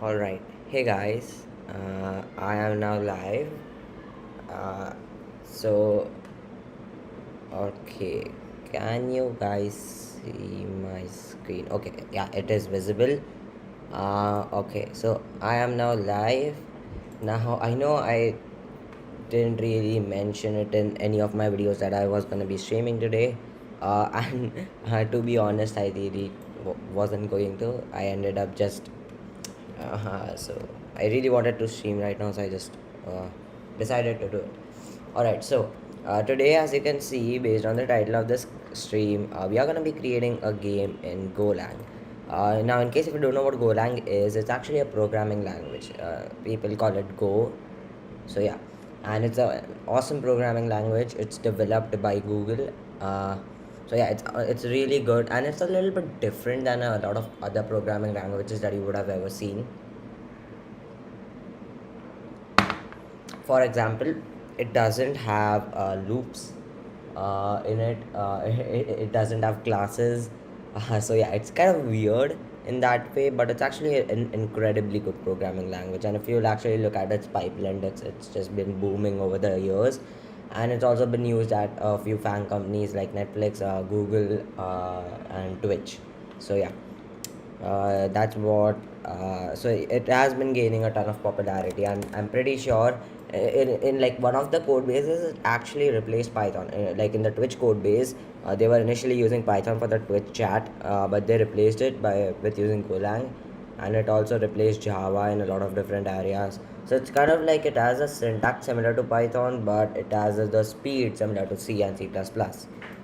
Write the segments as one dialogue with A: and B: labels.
A: Alright, hey guys, I am now live. Uh, so, okay, can you guys see my screen? Okay, yeah, it is visible. Okay, so I am now live. Now, I know I didn't really mention it in any of my videos that I was gonna be streaming today. And to be honest, I really wasn't going to. I ended up just so I really wanted to stream right now, so I just uh, decided to do it. Alright, so today, as you can see, based on the title of this stream, we are going to be creating a game in Golang. Now, in case if you don't know what Golang is, it's actually a programming language. People call it Go. So yeah, and it's an awesome programming language. It's developed by Google. So yeah, it's really good, and it's a little bit different than a lot of other programming languages that you would have ever seen. For example, it doesn't have loops in it. It doesn't have classes. So yeah, it's kind of weird in that way, but it's actually an incredibly good programming language. And if you'll actually look at its pipeline, it's just been booming over the years, and it's also been used at a few fan companies like Netflix, Google, and Twitch. So yeah, that's what so it has been gaining a ton of popularity, and I'm pretty sure in like one of the code bases it actually replaced Python. Like in the Twitch code base, they were initially using Python for the Twitch chat, but they replaced it by with using Golang, and it also replaced Java in a lot of different areas. So it's kind of like it has a syntax similar to Python, but it has the speed similar to C and C++.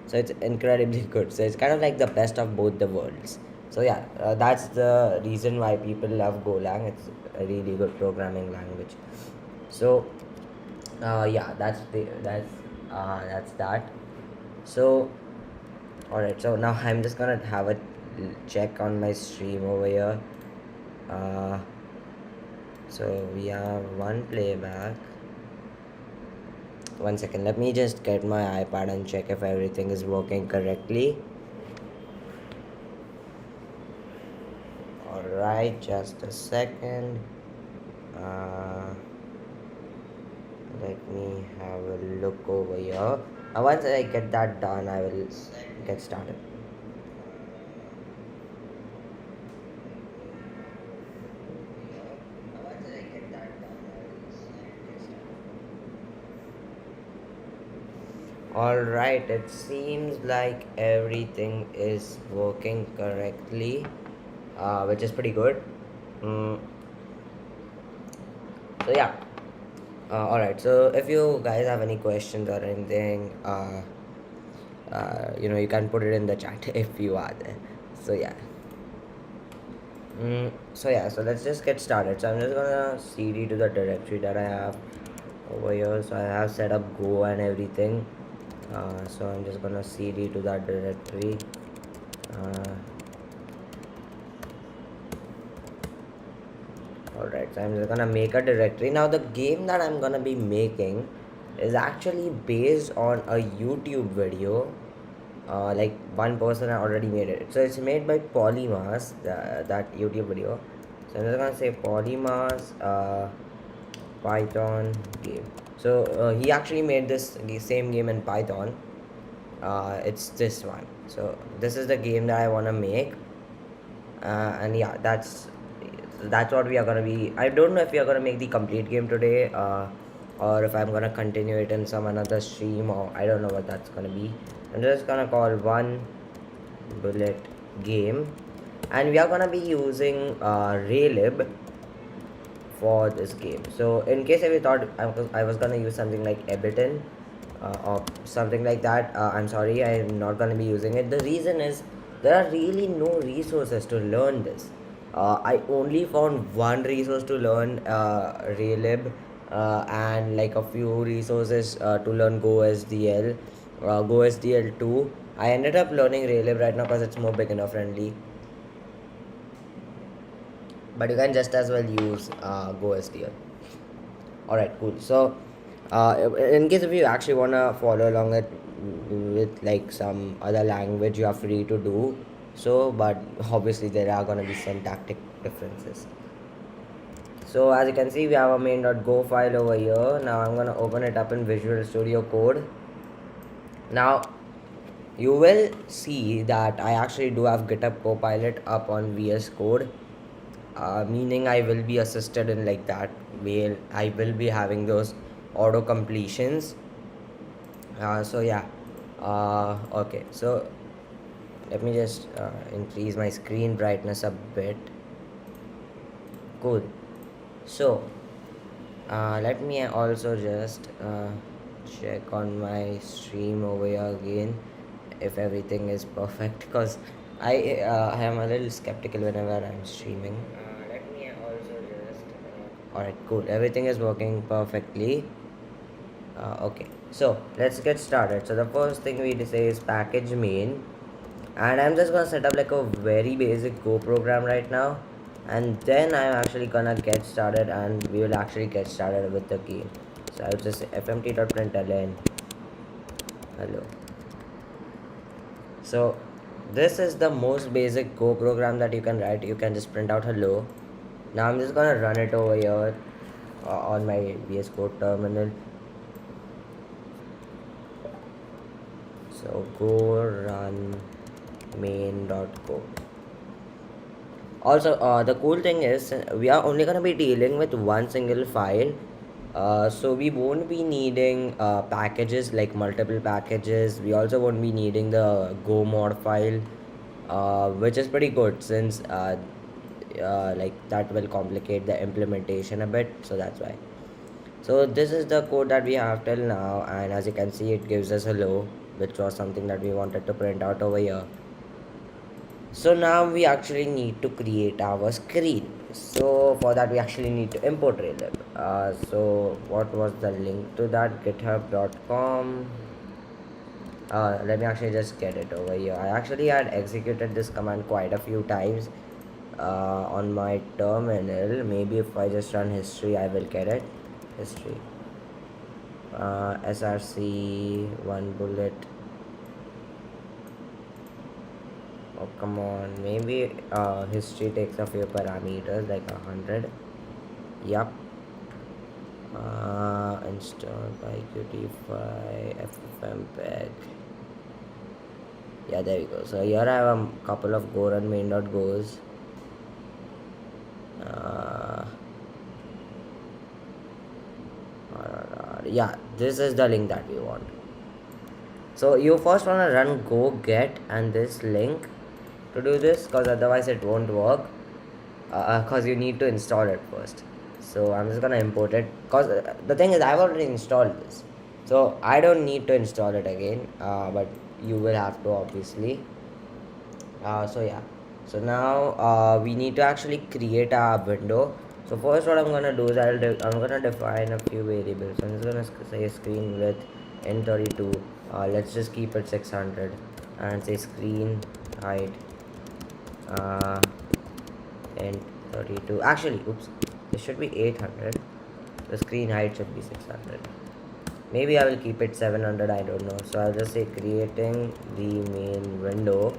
A: So it's incredibly good. So it's kind of like the best of both the worlds. So yeah, that's the reason why people love Golang. It's a really good programming language. So yeah, that's that. So all right. So now I'm just gonna have a check on my stream over here. Uh, so we have one playback. One second. Let me just get my iPad and check if everything is working correctly. All right. Just a second. Uh, Let me have a look over here. Once I get that done, I will get started. Alright, it seems like everything is working correctly, which is pretty good. Mm, so yeah. Alright, so if you guys have any questions or anything, you can put it in the chat if you are there. So yeah. So yeah, so let's just get started. So I'm just gonna cd to the directory that I have over here. So I have set up Go and everything. So I'm just gonna cd to that directory. Uh, Alright, so I'm just gonna make a directory. Now the game that I'm gonna be making is actually based on a YouTube video. Like one person already made it. So it's made by Polymass, that YouTube video. So I'm just gonna say Polymass Python game. So he actually made this same game in Python. It's this one. So this is the game that I wanna make. And yeah, that's what we are gonna be. I don't know if we are gonna make the complete game today, or if I'm gonna continue it in some another stream, or I don't know what that's gonna be. I'm just gonna call one bullet game, and we are gonna be using Raylib for this game. So in case if you thought I was gonna use something like Ableton or something like that, I'm sorry, I'm not gonna be using it. The reason is there are really no resources to learn this. I only found one resource to learn Raylib, and like a few resources to learn GoSDL, GoSDL 2. I ended up learning Raylib right now because it's more beginner friendly, but you can just as well use GoSDL. All right, cool. So in case if you actually want to follow along it with like some other language, you are free to do so, but obviously there are going to be syntactic differences. So as you can see, we have a main.go file over here. Now I'm gonna open it up in Visual Studio Code. Now you will see that I actually do have GitHub Copilot up on VS Code, meaning I will be assisted in like that way. I will be having those auto completions. So yeah, okay. So let me just increase my screen brightness a bit. Cool. So let me also just check on my stream over here again if everything is perfect, because I am a little skeptical whenever I'm streaming. Let me also just alright, cool, everything is working perfectly. Okay, so let's get started. So the first thing we say is package main, and I'm just gonna set up like a very basic Go program right now, and then I'm actually gonna get started, and we will actually get started with the game. So I'll just say fmt.println hello. So this is the most basic Go program that you can write. You can just print out hello. Now I'm just gonna run it over here on my VS Code terminal. So go run main.go. Also, the cool thing is we are only going to be dealing with one single file. So we won't be needing packages, like multiple packages. We also won't be needing the Go mod file, which is pretty good, since like that will complicate the implementation a bit. So that's why. So this is the code that we have till now, and as you can see, it gives us hello, which was something that we wanted to print out over here. So now we actually need to create our screen. So for that we actually need to import Railweb. So what was the link to that? github.com. Let me actually just get it over here. I actually had executed this command quite a few times on my terminal. Maybe if I just run history, I will get it. History. src one bullet. Oh come on, maybe history takes a few parameters like 100. Yup. Installed by qt5 ffmpeg. Yeah, there we go. So here I have a couple of go run main.goes. Yeah, this is the link that we want. So you first want to run go get and this link to do this, because otherwise it won't work, because you need to install it first. So I'm just gonna import it, because the thing is I've already installed this, so I don't need to install it again, but you will have to, obviously. So yeah, so now we need to actually create a window. So first what I'm gonna do is I'm gonna define a few variables. I'm just gonna say screen width in32. Let's just keep it 600, and say screen height and 32. Actually, oops, it should be 800. The screen height should be 600. Maybe I will keep it 700, I don't know. So I'll just say creating the main window.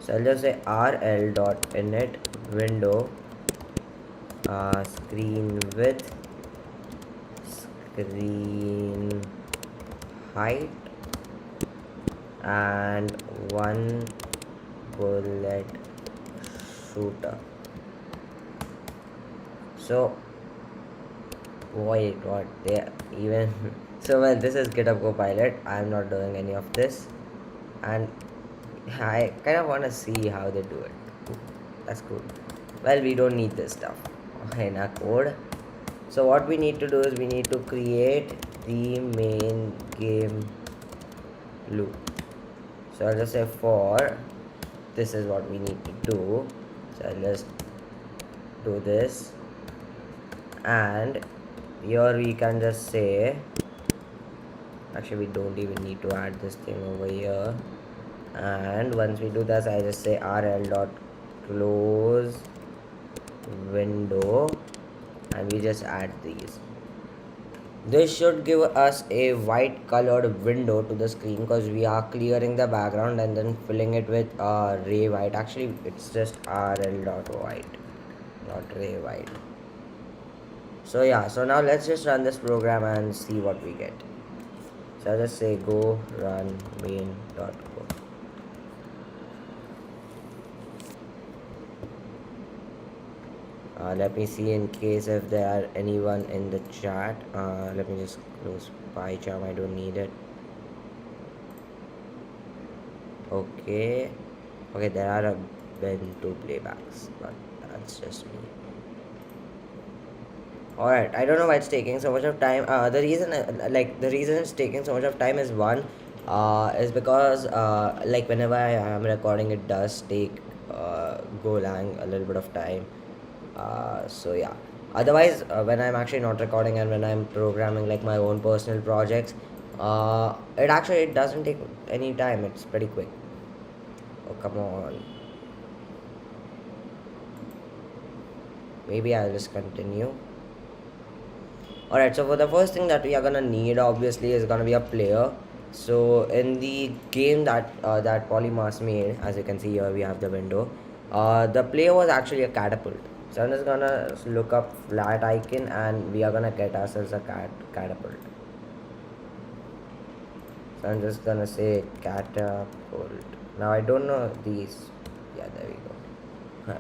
A: So I'll just say rl.init window screen width, screen height, and one bullet shooter. So wait, what they even so well, this is GitHub Copilot. I'm not doing any of this, and I kind of want to see how they do it. That's cool. Well, we don't need this stuff in our code. So what we need to do is we need to create the main game loop. So I'll just say for this is what we need to do. So I'll just do this, and here we can just say, actually we don't even need to add this thing over here. And once we do this, I just say rl.close window, and we just add these. This should give us a white colored window to the screen, because we are clearing the background and then filling it with ray white. Actually it's just rl.white, not ray white. So yeah, so now let's just run this program and see what we get. So I'll just say go run main.go. Let me see in case if there are anyone in the chat. Let me just close PyCharm, I don't need it. Okay. Okay, there are been two playbacks, but that's just me. Alright, I don't know why it's taking so much of time. The reason it's taking so much of time is because like whenever I am recording, it does take Golang a little bit of time. So yeah. Otherwise, when I'm actually not recording and when I'm programming like my own personal projects, it doesn't take any time. It's pretty quick. Oh come on. Maybe I'll just continue. Alright, so for the first thing that we are gonna need obviously is gonna be a player. So in the game that Polymath made, as you can see here, we have the window. The player was actually a catapult. So I'm just gonna look up flat icon and we are gonna get ourselves a catapult. So I'm just gonna say catapult. Now I don't know these. Yeah, there we go.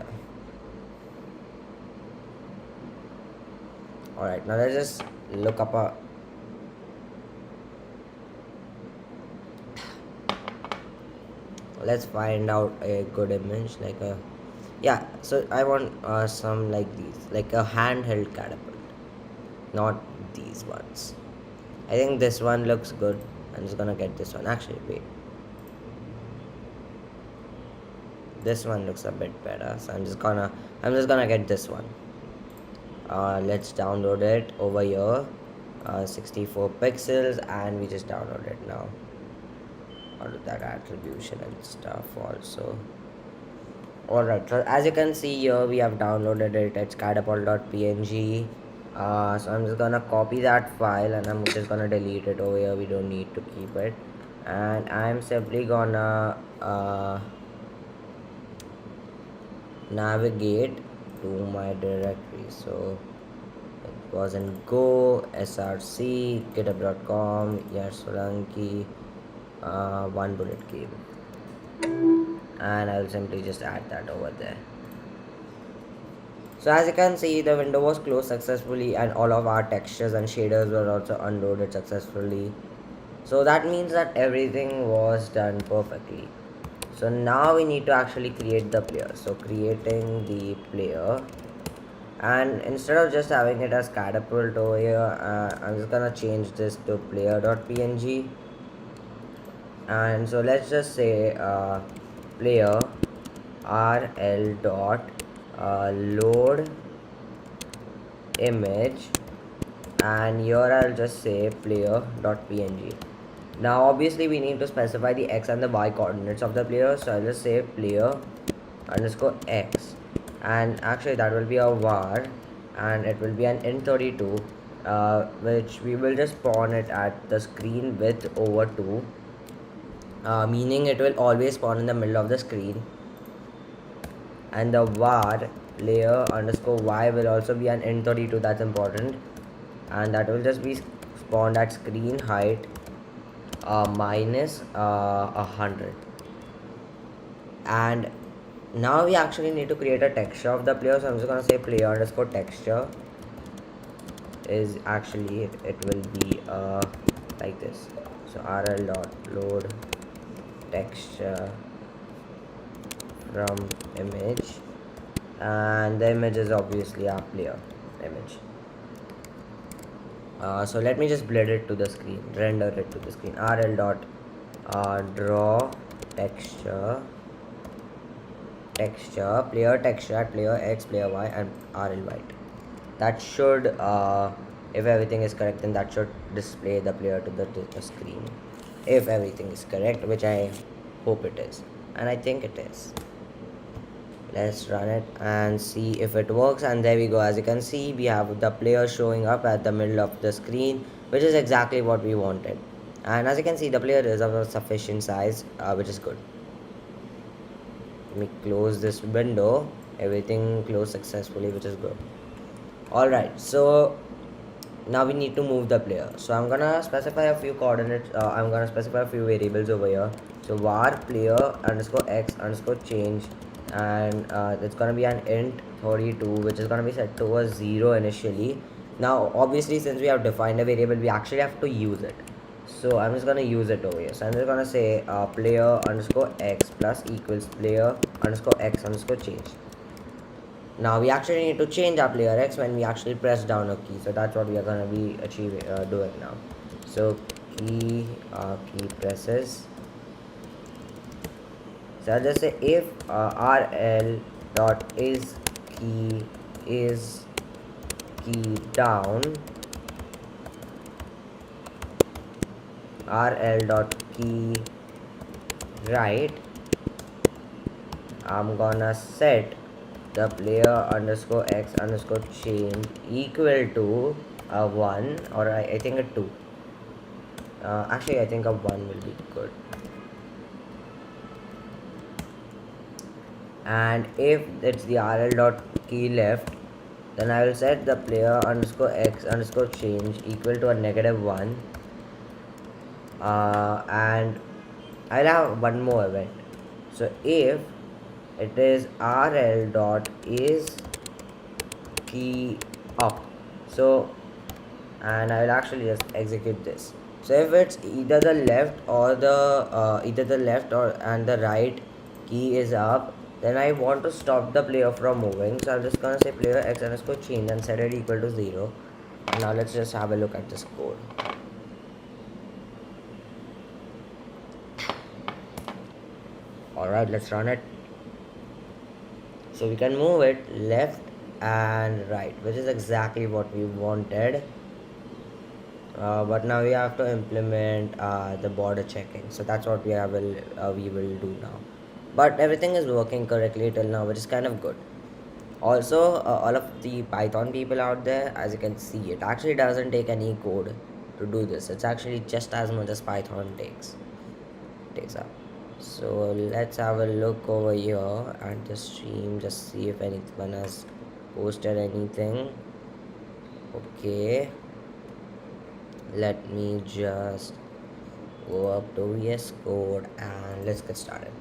A: Alright, now let's just look up a let's find out a good image like a yeah, so I want some like these, like a handheld catapult, not these ones. I think this one looks good. I'm just gonna get this one. Actually, wait, this one looks a bit better, so I'm just gonna get this one. Let's download it over here. 64 pixels, and we just download it now. All of that attribution and stuff also. Alright, so as you can see here, we have downloaded it. It's catapult.png. So I'm just gonna copy that file and I'm just gonna delete it over here. We don't need to keep it. And I'm simply gonna navigate to my directory. So it was in Go, src, github.com, Solanki, one bullet game. And I'll simply just add that over there. So as you can see, the window was closed successfully and all of our textures and shaders were also unloaded successfully. So that means that everything was done perfectly. So now we need to actually create the player. So creating the player, and instead of just having it as catapult over here, I'm just gonna change this to player.png. And so let's just say player rl dot load image, and here I'll just say player.png. Now obviously we need to specify the x and the y coordinates of the player, so I'll just say player underscore x, and actually that will be a var, and it will be an int32, which we will just spawn it at the screen width over 2, meaning it will always spawn in the middle of the screen. And the var layer underscore y will also be an int32, that's important, and that will just be spawned at screen height minus 100. And now we actually need to create a texture of the player, so I'm just gonna say player underscore texture is actually it will be like this. So rl dot load texture from image, and the image is obviously our player image. So let me just blend it to the screen, render it to the screen. rl dot draw texture player texture at player x, player y, and rl white. That should if everything is correct, then that should display the player to the screen, if everything is correct, which I hope it is, and I think it is. Let's run it and see if it works, and there we go. As you can see, we have the player showing up at the middle of the screen, which is exactly what we wanted. And as you can see, the player is of a sufficient size, which is good. Let me close this window. Everything closed successfully, which is good. Alright, so now we need to move the player. So I'm gonna specify a few coordinates. I'm gonna specify a few variables over here. So var player underscore x underscore change, and it's gonna be an int 32, which is gonna be set to a 0 initially. Now obviously, since we have defined a variable, we actually have to use it. So I'm just gonna use it over here. So I'm just gonna say player underscore x plus equals player underscore x underscore change. Now we actually need to change our player X when we actually press down a key. So that's what we are gonna be achieving doing now. So key presses. So I'll just say if rl dot is key down, rl dot key right, I'm gonna set the player underscore x underscore change equal to a 1, or I think a 2. Actually I think a 1 will be good. And if it's the rl dot key left, then I will set the player underscore x underscore change equal to a -1, and I'll have one more event. So if it is rl dot is key up, so, and I will actually just execute this. So if it's either the left or and the right key is up, then I want to stop the player from moving. So I'm just gonna say player x underscore change and set it equal to 0. Now let's just have a look at this code. Alright, let's run it. So we can move it left and right, which is exactly what we wanted. But now we have to implement the border checking. So that's what we will do now. But everything is working correctly till now, which is kind of good. Also, all of the Python people out there, as you can see, it actually doesn't take any code to do this. It's actually just as much as Python takes up. So let's have a look over here at the stream, just see if anyone has posted anything. Okay, let me just go up to VS Code and let's get started.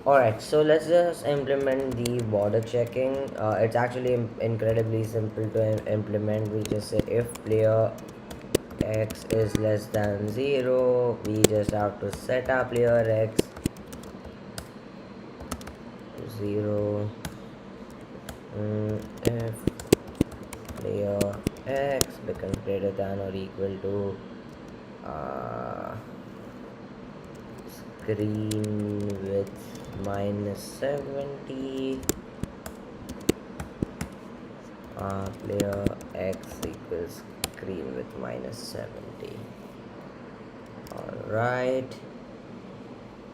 A: Alright, so let's just implement the border checking. It's actually incredibly simple to implement. We just say if player x is less than 0, we just have to set our player x to 0. If player x becomes greater than or equal to screen with -70, player x equals screen with -70. Alright,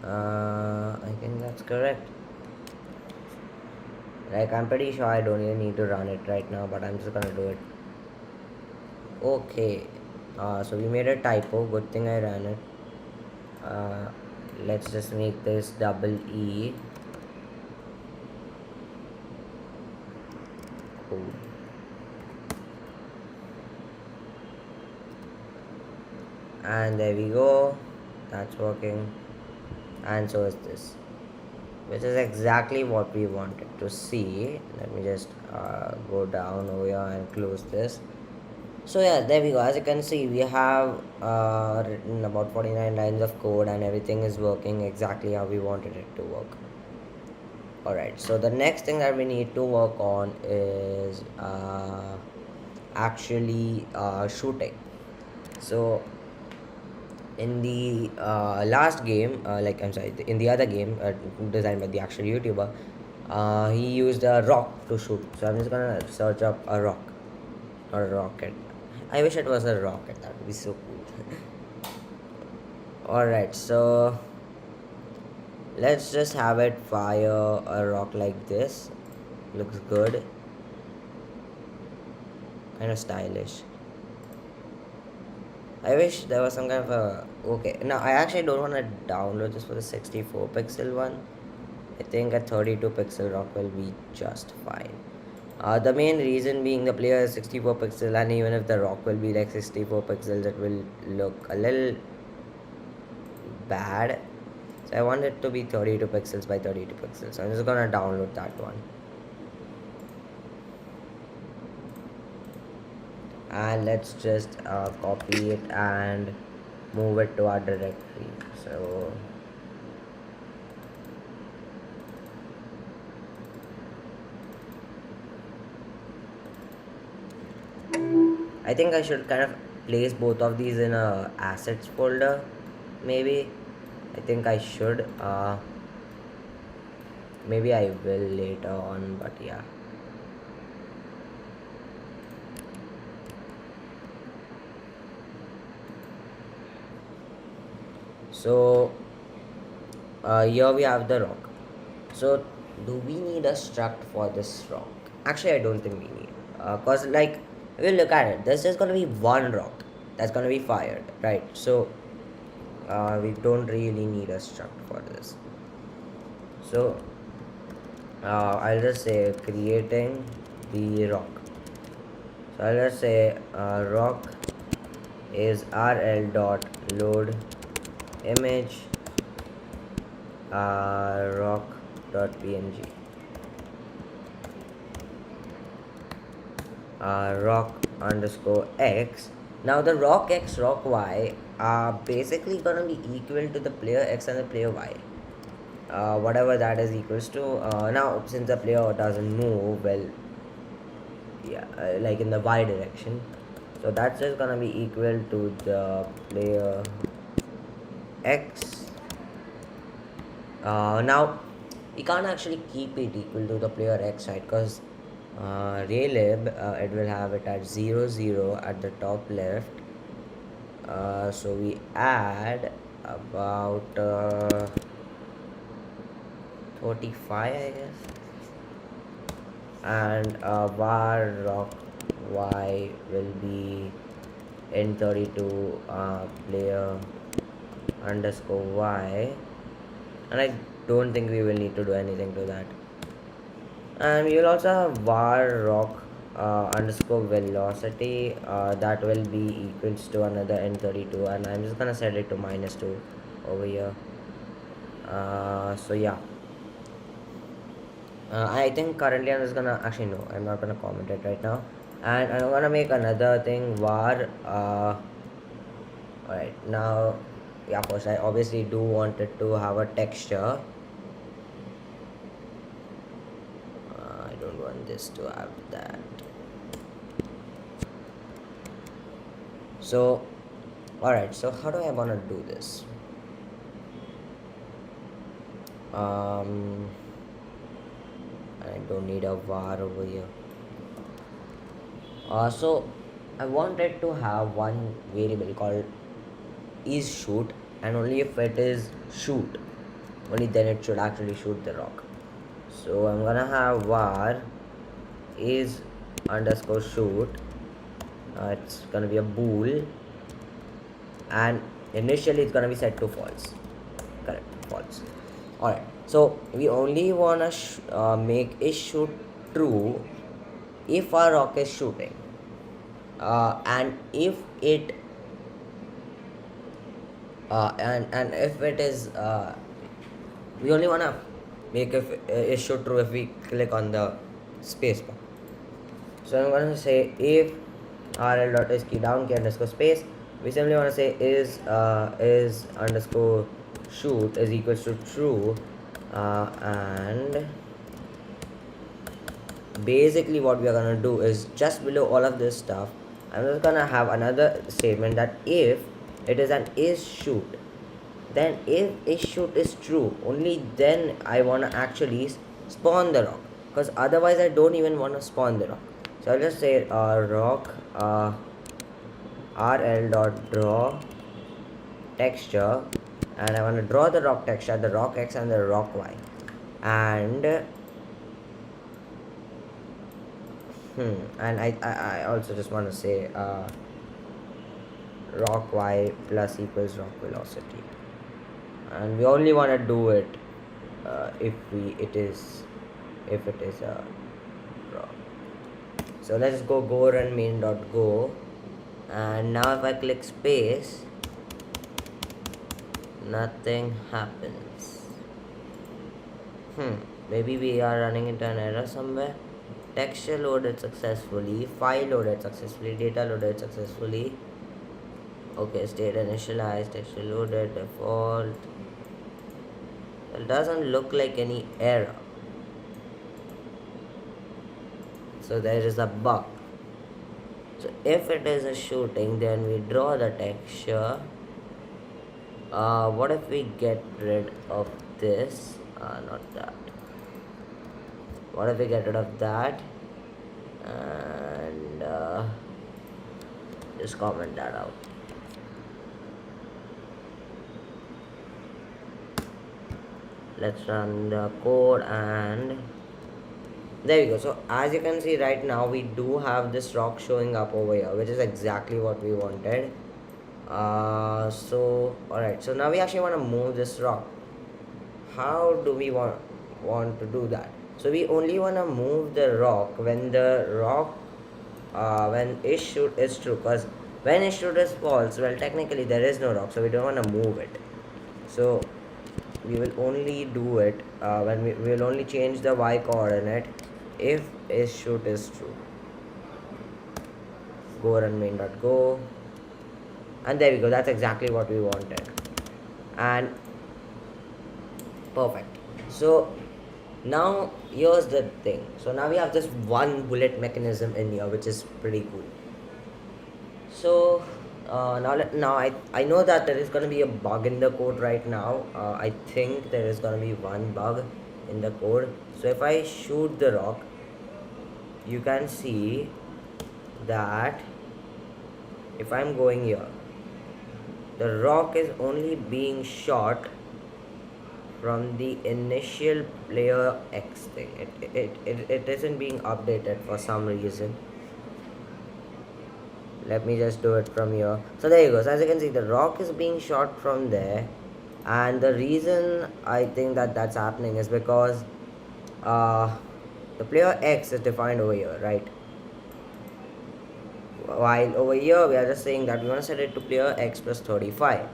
A: I think that's correct. Like, I'm pretty sure I don't even need to run it right now, but I'm just gonna do it. Okay, so we made a typo. Good thing I ran it. Let's just make this double E. Cool. And there we go. That's working. And so is this, which is exactly what we wanted to see. Let me just go down over here and close this. So yeah, there we go. As you can see, we have written about 49 lines of code and everything is working exactly how we wanted it to work. Alright, so the next thing that we need to work on is actually shooting. So in the last game, in the other game designed by the actual YouTuber, he used a rock to shoot. So I'm just gonna search up a rock or a rocket. I wish it was a rocket, that would be so cool. Alright, so let's just have it fire a rock like this. Looks good. Kind of stylish. I wish there was some kind of a... Okay, now I actually don't want to download this for the 64 pixel one. I think a 32 pixel rock will be just fine. The main reason being the player is 64 pixels, and even if the rock will be like 64 pixels, it will look a little bad. So I want it to be 32 pixels by 32 pixels. So I'm just gonna download that one. And let's just copy it and move it to our directory. So I think I should kind of place both of these in a assets folder, maybe. I think I should. Maybe I will later on, but yeah. So here we have the rock. So do we need a struct for this rock? Actually, I don't think we need. Cause like if you look at it, there's just gonna be one rock that's gonna be fired, right? So we don't really need a struct for this. So I'll just say creating the rock. So I'll just say rock is rl dot load image rock dot png rock underscore x. Now the rock x rock y are basically gonna be equal to the player x and the player y, whatever that is equals to. Now since the player doesn't move, well, yeah, like in the y direction, so that's just gonna be equal to the player x. Now we can't actually keep it equal to the player x, right? Because relib, it will have it at 0 0 at the top left. So we add about 35, I guess, and var rock y will be in 32 player underscore y, and I don't think we will need to do anything to that. And we will also have var rock underscore velocity, that will be equals to another n32, and I'm just gonna set it to -2 over here. So yeah, I think currently I'm just gonna, actually no, I'm not gonna comment it right now, and I'm gonna make another thing var alright. Now yeah, first I obviously do want it to have a texture. I don't want this to have that. So alright, so how do I want to do this? I don't need a var over here. So I wanted to have one variable called is shoot, and only if it is shoot, only then it should actually shoot the rock. So I'm gonna have var is underscore shoot. It's gonna be a bool, and initially it's gonna be set to false. Correct, false. Alright, so we only wanna make is shoot true if our rock is shooting, and if it and if it is we only wanna make if it shoot true if we click on the space bar. So I'm gonna say if rl dot is key down key underscore space, we simply want to say is underscore shoot is equals to true, and basically what we are gonna do is just below all of this stuff, I'm just gonna have another statement that if it is an is shoot, then if is shoot is true, only then I wanna actually spawn the rock, because otherwise I don't even wanna spawn the rock. So I'll just say rock rl dot draw texture, and I want to draw the rock texture, the rock x and the rock y, and and I also just want to say rock y plus equals rock velocity, and we only want to do it if it is a rock. So let's go run main.go, and now if I click space, nothing happens. Maybe we are running into an error somewhere. Texture loaded successfully, file loaded successfully, data loaded successfully. Okay, state initialized, texture loaded, default. It doesn't look like any error. So there is a bug. So if it is a shooting, then we draw the texture. What if we get rid of this? Not that. What if we get rid of that and just comment that out? Let's run the code, and there we go. So as you can see right now, we do have this rock showing up over here, which is exactly what we wanted. So alright, so now we actually want to move this rock. How do we want to do that? So we only want to move the rock when the rock when issued is true, because when issued is false, well, technically there is no rock, so we don't want to move it. So we will only do it when we will only change the y coordinate if issued is true. Go run main.go, and there we go. That's exactly what we wanted, and perfect. So now here's the thing. So now we have this one bullet mechanism in here, which is pretty cool. So I know that there is going to be a bug in the code right now. I think there is going to be one bug in the code. So if I shoot the rock, you can see that if I'm going here, the rock is only being shot from the initial player X thing. It isn't being updated for some reason. Let me just do it from here. So there you go. So as you can see, the rock is being shot from there, and the reason I think that that's happening is because the player X is defined over here, right? While over here we are just saying that we want to set it to player X plus 35.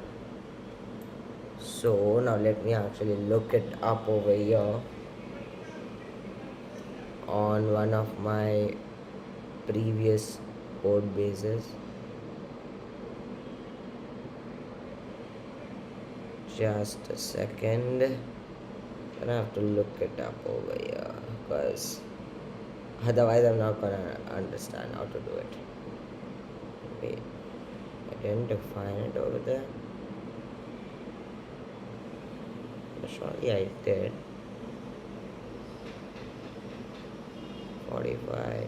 A: So now let me actually look it up over here on one of my previous code bases. Just a second. I have to look it up over here, because otherwise I'm not gonna understand how to do it. Wait, I didn't define it over there. Surely I did. 45, 29.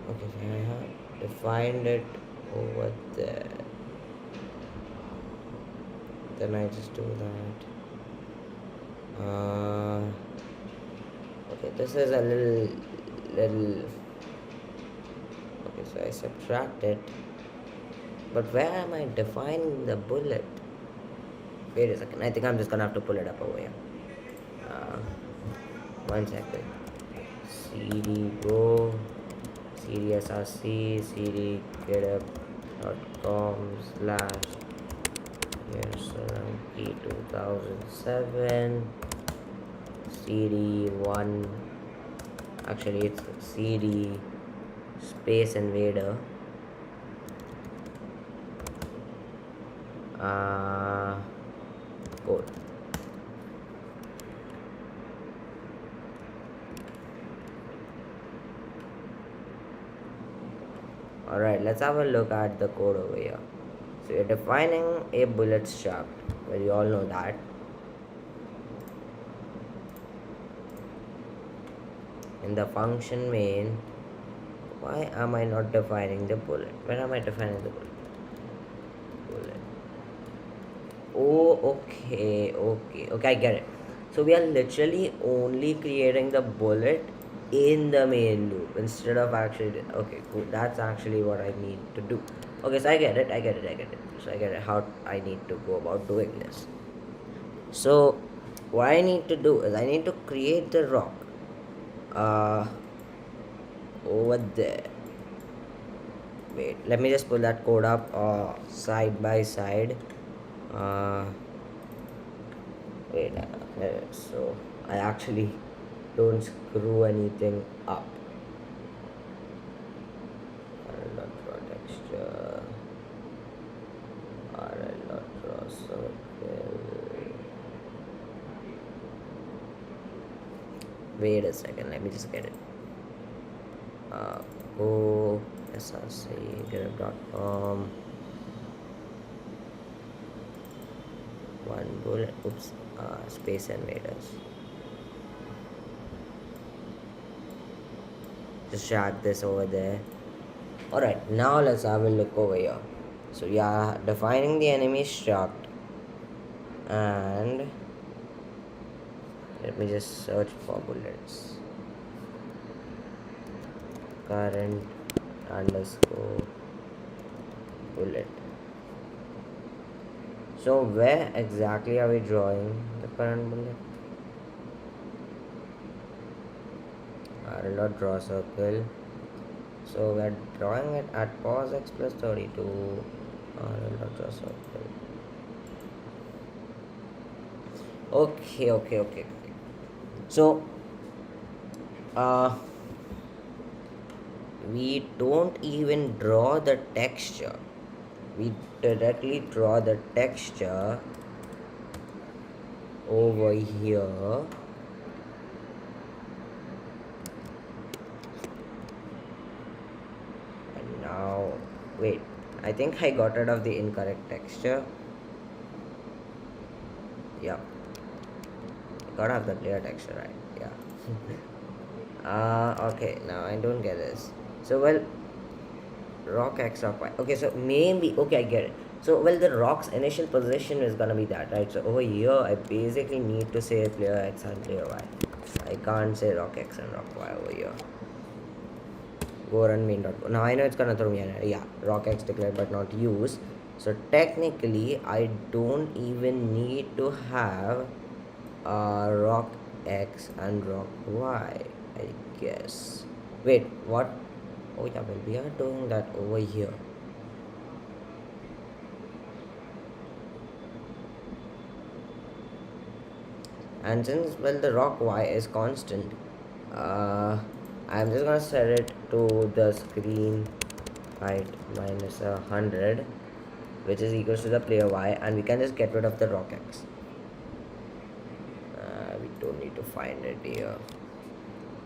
A: Okay, so I have defined it over there. Then I just do that. Okay, this is a little. Okay, so I subtract it. But where am I defining the bullet? Wait a second. I think I'm just gonna have to pull it up over here. 1 second. cd go cd src cd getup.com / 2007 cd1. Actually, it's cd space invader. Code. Alright, let's have a look at the code over here. So you're defining a bullet shaft. Well, you all know that. In the function main, why am I not defining the bullet? Where am I defining the bullet? Oh, okay, I get it. So we are literally only creating the bullet in the main loop instead of actually. Okay, cool. That's actually what I need to do. Okay, so I get it. So I get it how I need to go about doing this. So what I need to do is I need to create the rock uh, over there. Wait, let me just pull that code up side by side. uh, Wait, so I actually don't screw anything up. Not draw texture. Not draw circle. Wait a second, let me just get it. Go src grep.com. One bullet. Oops. Space invaders. Just drag this over there. Alright, now let's have a look over here. So yeah, defining the enemy struct, and let me just search for bullets. Current underscore bullet. So where exactly are we drawing the current bullet? I will not draw circle. So we are drawing it at cos x plus 32. I will not draw circle. Okay. So we don't even draw the texture. We directly draw the texture over here. And now, wait, I think I got rid of the incorrect texture. Yeah, gotta have the player texture, right? Yeah. Okay, now I don't get this. So, well, rock x, rock y. Okay, so maybe, okay, I get it. So, well, the rock's initial position is gonna be that, right? So, over here, I basically need to say player x and player y. I can't say rock x and rock y over here. Go run main dot go. Now, I know it's gonna throw me an error. Yeah, rock x declared but not used. So, technically, I don't even need to have rock x and rock y, I guess. Wait, what? Oh yeah, well, we are doing that over here. And since, well, the rock y is constant, I'm just gonna set it to the screen height minus 100, which is equals to the player y, and we can just get rid of the rock x. We don't need to find it here,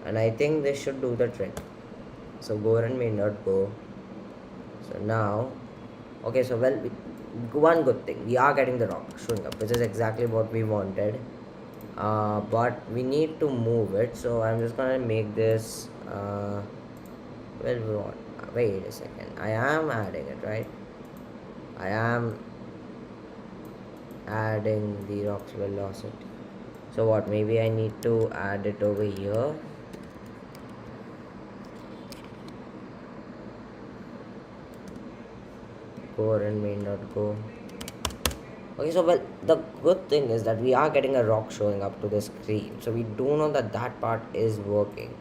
A: and I think this should do the trick. So go run main dot go. So now, okay, so well, one good thing, we are getting the rock showing up, which is exactly what we wanted. But we need to move it, so I'm just gonna make this well, we want, wait a second, I am adding it, right? I am adding the rock's velocity. So what, maybe I need to add it over here. Go and main dot go. Okay, so well, the good thing is that we are getting a rock showing up to the screen, so we do know that that part is working.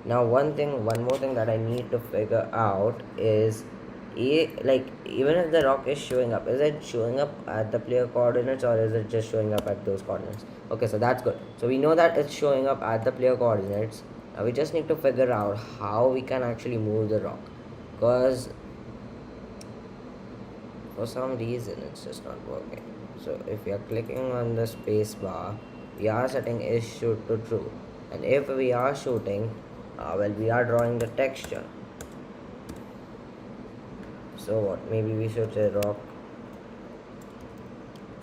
A: Now, one more thing that I need to figure out is, like, even if the rock is showing up, is it showing up at the player coordinates or is it just showing up at those coordinates? Okay, so that's good. So we know that it's showing up at the player coordinates. Now we just need to figure out how we can actually move the rock, because for some reason it's just not working. So if we are clicking on the space bar, we are setting is shoot to true, and if we are shooting, well, we are drawing the texture. So what, maybe we should say rock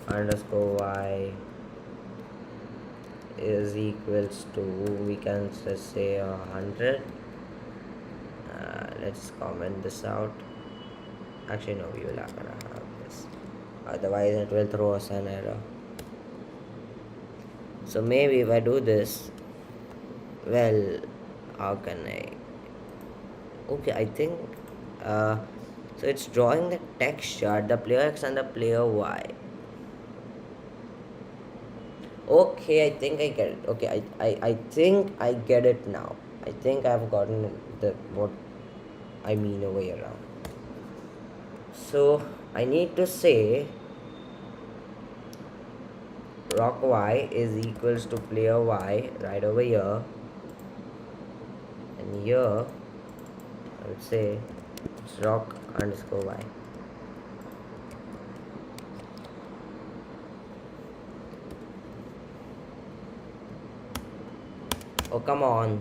A: underscore y is equals to, we can just say 100. Let's comment this out. Actually no, we will have to have this, otherwise it will throw us an error. So maybe if I do this, well, how can I, okay, I think so it's drawing the texture, the player x and the player y. Okay, I think I get it. Okay, I think I get it now. I think I've gotten the what I mean over here now. So I need to say rock y is equals to player y right over here, and here I would say it's rock underscore y. Oh, come on.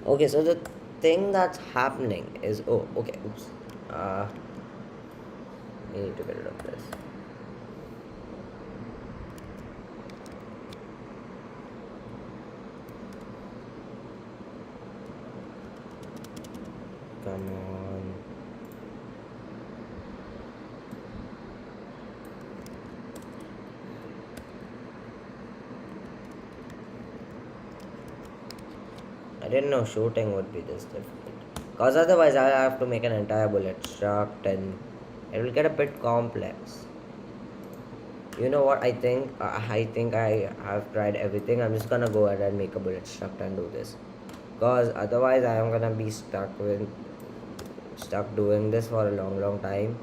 A: Okay, so the thing that's happening is, oh, okay, oops. We need to get rid of this. Come on. I didn't know shooting would be this difficult. Because otherwise, I have to make an entire bullet struct and it will get a bit complex. You know what? I think I have tried everything. I'm just gonna go ahead and make a bullet struct and do this. Because otherwise, I am gonna be stuck doing this for a long time,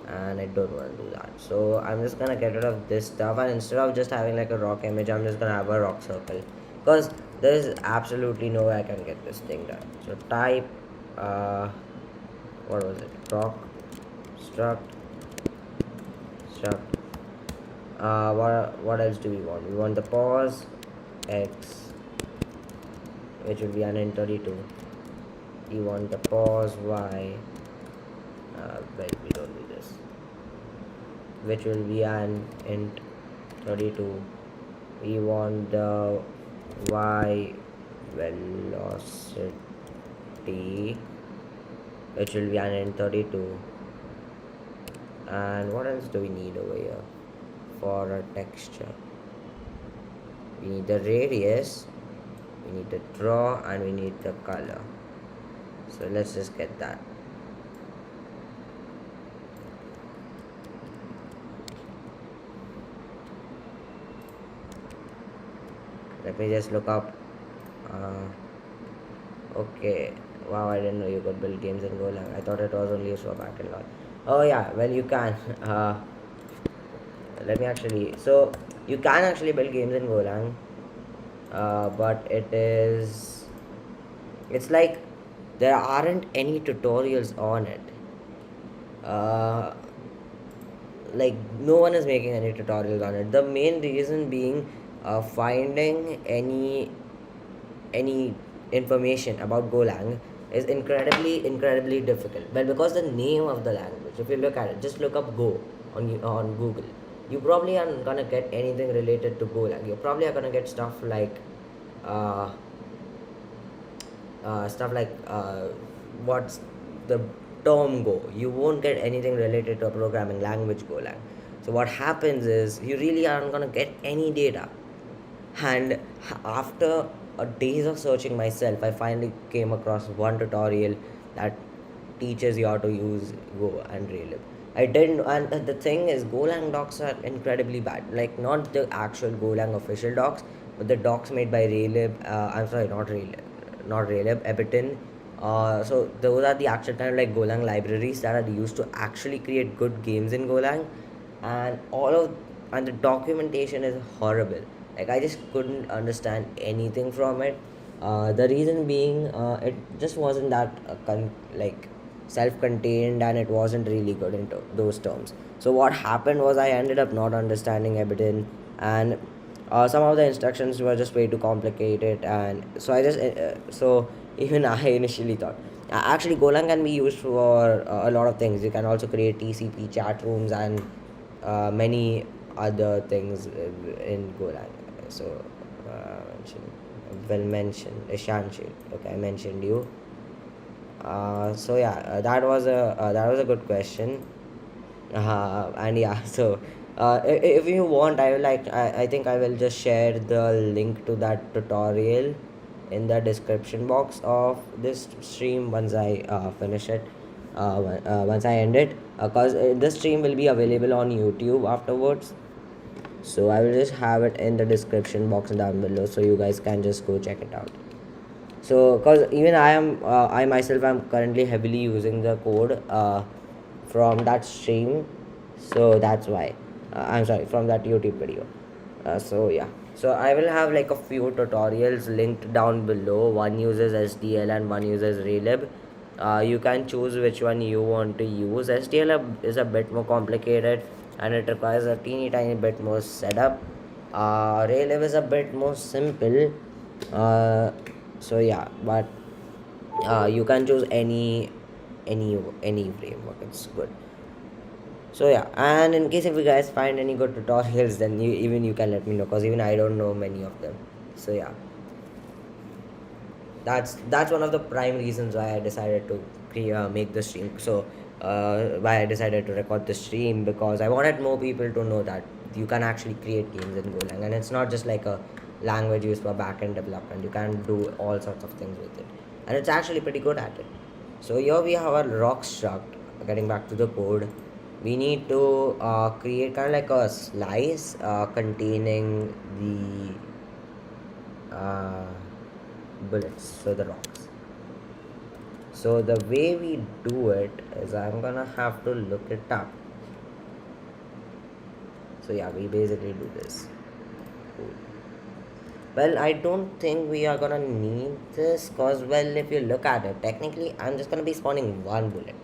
A: and I don't want to do that. So I'm just gonna get rid of this stuff, and instead of just having like a rock image, I'm just gonna have a rock circle, because there is absolutely no way I can get this thing done. So type uh what was it, rock struct struct what else do we want? We want the pause x, which will be an int 32. We want the pause y, well, we don't do this, which will be an int 32. We want the y velocity, which will be an int 32. And what else do we need over here for a texture? We need the radius, we need the draw, and we need the color. So let's just get that. Let me just look up. Okay. Wow, I didn't know you could build games in Golang. I thought it was only used for backend log. Oh yeah, well you can. Let me actually. So you can actually build games in Golang, but it's like there aren't any tutorials on it. Uh, like no one is making any tutorials on it. The main reason being finding any information about Golang is incredibly difficult. Well, because the name of the language, if you look at it, just look up Go on Google. You probably aren't gonna get anything related to Golang. You probably are gonna get uh, stuff like what's the term Go. You won't get anything related to a programming language Golang. So what happens is you really aren't gonna get any data. And after days of searching myself, I finally came across one tutorial that teaches you how to use Go and Railib. I didn't, and the thing is, Golang docs are incredibly bad. Like, not the actual Golang official docs, but the docs made by Railib. I'm sorry, not Railib, Epiton. So those are the actual kind of like Golang libraries that are used to actually create good games in Golang, and and the documentation is horrible. Like I just couldn't understand anything from it. The reason being, it just wasn't that like self-contained, and it wasn't really good in those terms. So what happened was I ended up not understanding Aberdeen, and some of the instructions were just way too complicated, and so I just so even I initially thought actually Golang can be used for a lot of things. You can also create TCP chat rooms and many other things in Golang. So mention, well mentioned, Ishanshi. Okay, I mentioned you. So yeah, that was a good question. And yeah, so if you want, I think I will just share the link to that tutorial in the description box of this stream once I finish it. once I end it, because the stream will be available on YouTube afterwards. So I will just have it in the description box down below, so you guys can just go check it out. So because even I myself am currently heavily using the code from that stream, so that's why I'm sorry, from that YouTube video. So yeah, so I will have like a few tutorials linked down below. One uses SDL and one uses Relib. You can choose which one you want to use. SDL is a bit more complicated and it requires a teeny tiny bit more setup. Relib is a bit more simple. uh, so yeah, but you can choose any framework, it's good. So yeah, and in case if you guys find any good tutorials, then you can let me know, because even I don't know many of them. So yeah, that's one of the prime reasons why I decided to make the stream. So why I decided to record the stream, because I wanted more people to know that you can actually create games in Golang, and it's not just like a language used for backend development. You can do all sorts of things with it, and it's actually pretty good at it. So here we have a rock struct. Getting back to the code, we need to create kind of like a slice containing the bullets, so the rocks. So the way we do it is, I'm gonna have to look it up. So yeah, we basically do this. Cool. Well, I don't think we are gonna need this, cause well, if you look at it, technically I'm just gonna be spawning one bullet.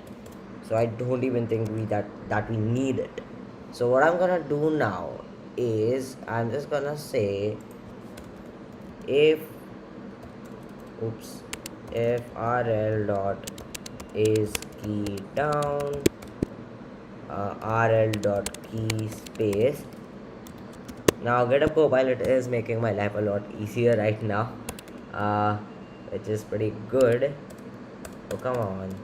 A: So I don't even think that we need it. So what I'm gonna do now is, I'm just gonna say if oops if rl dot is key down rl dot key space. Now GitHub Copilot is making my life a lot easier right now, which is pretty good. Oh come on.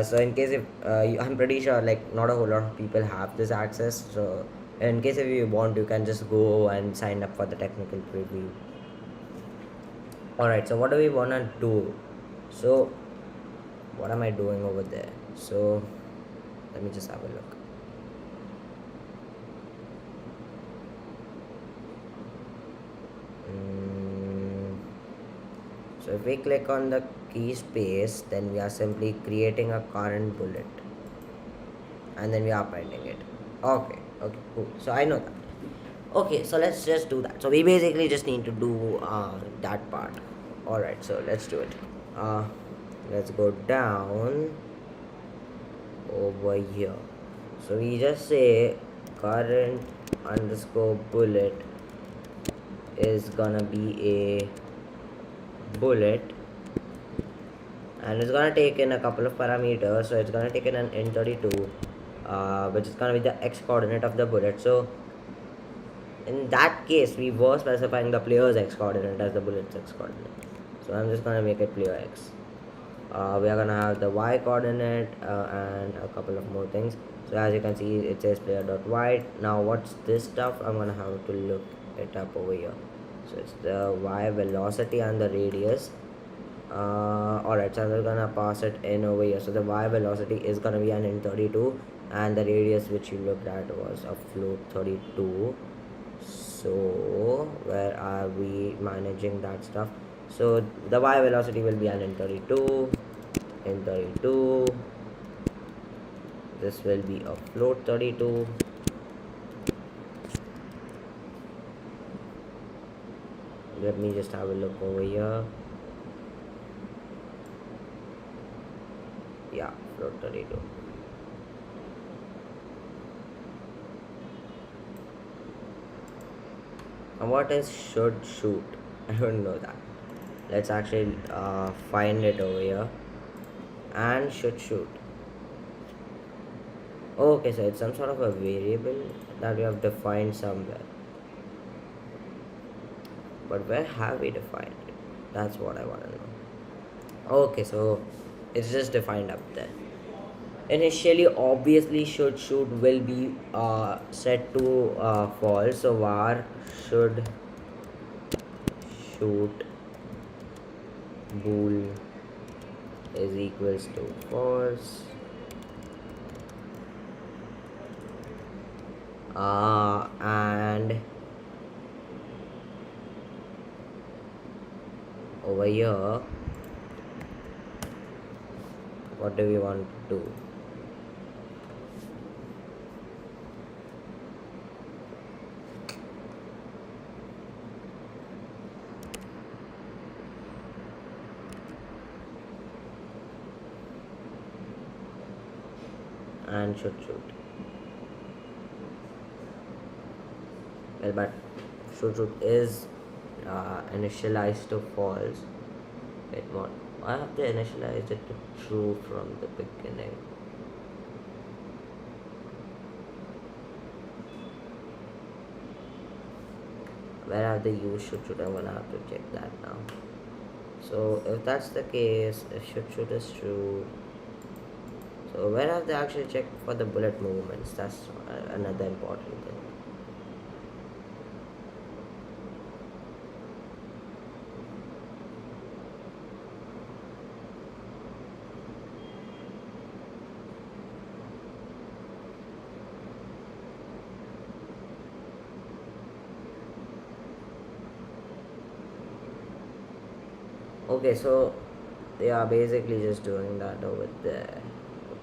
A: So in case if I'm pretty sure like not a whole lot of people have this access, so in case if you want, you can just go and sign up for the technical preview. Alright, so what do we wanna do? So what am I doing over there? So let me just have a look. So if we click on the key space, then we are simply creating a current bullet, and then we are appending it. Okay, cool. So I know that. Okay, so let's just do that. So we basically just need to do that part. Alright, so let's do it. Let's go down over here. So we just say current underscore bullet is gonna be a bullet, and it's gonna take in a couple of parameters. So it's gonna take in an int32, which is gonna be the x coordinate of the bullet. So in that case, we were specifying the player's x coordinate as the bullet's x coordinate. So I'm just gonna make it player x. We are gonna have the y coordinate and a couple of more things. So as you can see, it says player.y. Now what's this stuff? I'm gonna have to look it up over here. So it's the y velocity and the radius. Alright, so I'm just gonna pass it in over here. So the y velocity is gonna be an int32, and the radius which you looked at was a float 32. So where are we managing that stuff? So the y velocity will be an int32. This will be a float 32. Let me just have a look over here. Yeah, float 32. And what is should shoot? I don't know that. Let's actually find it over here. And should shoot. Okay, so it's some sort of a variable that we have defined somewhere. But where have we defined it? That's what I want to know. Okay, so it's just defined up there. Initially, obviously, should shoot will be set to false. So var should shoot bool is equals to false. And over here, what do we want to do? And should. Well, but should is initialized to false. Wait, what? Why have they initialized it to true from the beginning? Where have they used should? I'm gonna have to check that now. So if that's the case, if should is true, so where have they actually checked for the bullet movements? That's another important thing. Okay, so they are basically just doing that over there.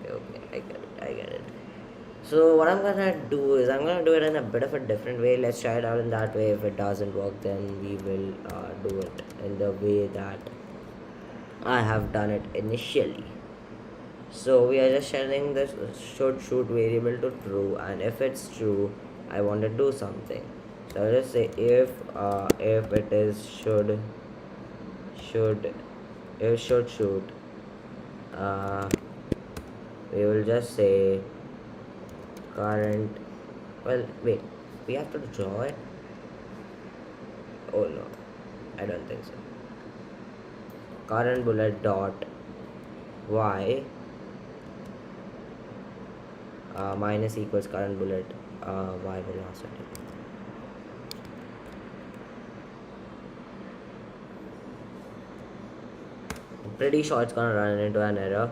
A: Okay, I get it. So what I'm gonna do is I'm gonna do it in a bit of a different way. Let's try it out in that way. If it doesn't work, then we will do it in the way that I have done it initially. So we are just setting this should variable to true, and if it's true, I want to do something. So I'll just say if it is should if should uh, we will just say current. Well, wait, we have to draw it. Oh no, I don't think so. Current bullet dot y minus equals current bullet y velocity. I'm pretty sure it's gonna run into an error.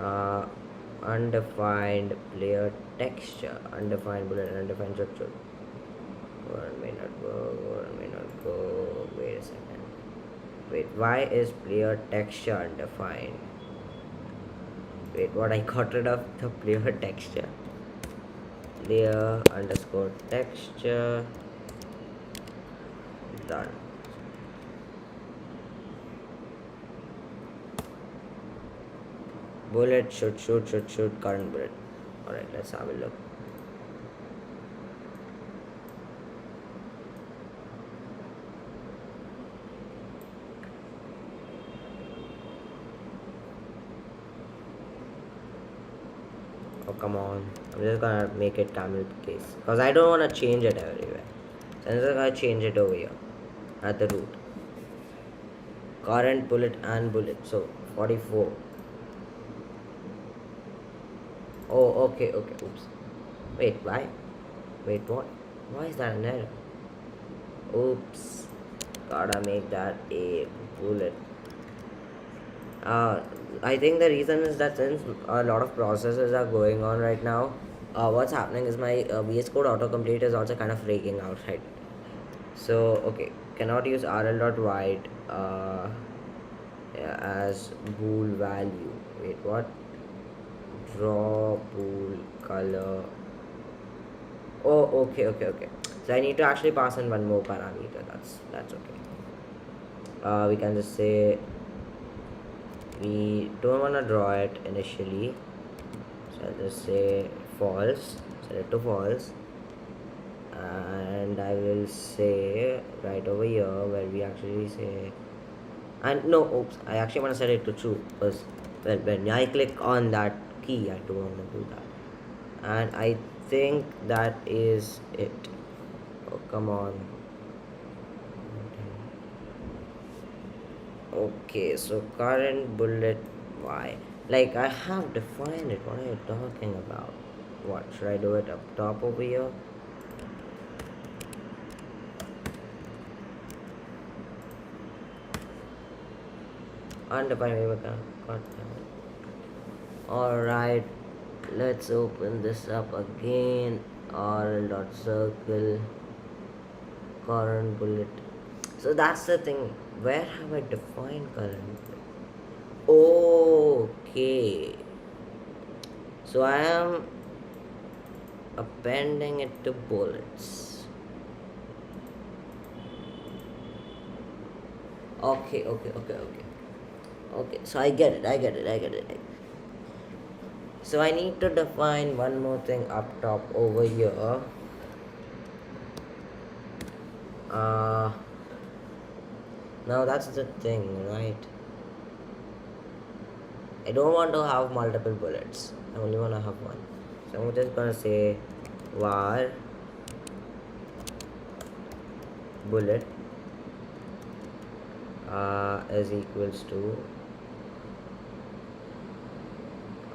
A: uh, Undefined player texture, undefined bullet, undefined structure. Go and may not go and may not go. Wait a second. Wait, why is player texture undefined? Wait, what? I got rid of the player texture. Player underscore texture. Done. Bullet should current bullet. Alright, let's have a look. Oh, come on. I'm just gonna make it camel case because I don't want to change it everywhere. So I'm just gonna change it over here at the root. Current bullet and bullet. So 44. Oh, okay. Oops. Wait, why? Wait, what? Why is that an error? Oops. Gotta make that a bullet. Uh, I think the reason is that since a lot of processes are going on right now, what's happening is my VS Code autocomplete is also kind of freaking out, right? So, okay, cannot use rl.write yeah, as bool value. Wait, what? Draw bool color. Oh, okay. So I need to actually pass in one more parameter. That's okay. We can just say we don't want to draw it initially, so I'll just say false, set it to false, and I will say right over here where we actually say, and no, oops, I actually want to set it to true because when I click on that key I don't want to do that, and I think that is it. Oh, come on. Okay, so current bullet y. Like I have defined it. What are you talking about? What should I do it up top over here? Undefined variable. God damn it. Alright, let's open this up again. RL dot circle current bullet. So that's the thing. Where have I defined current? Okay. So I am appending it to bullets. Okay. Okay, so I get it. So I need to define one more thing up top over here. Uh, Now that's the thing, right? I don't want to have multiple bullets. I only want to have one. So I'm just gonna say var bullet is equals to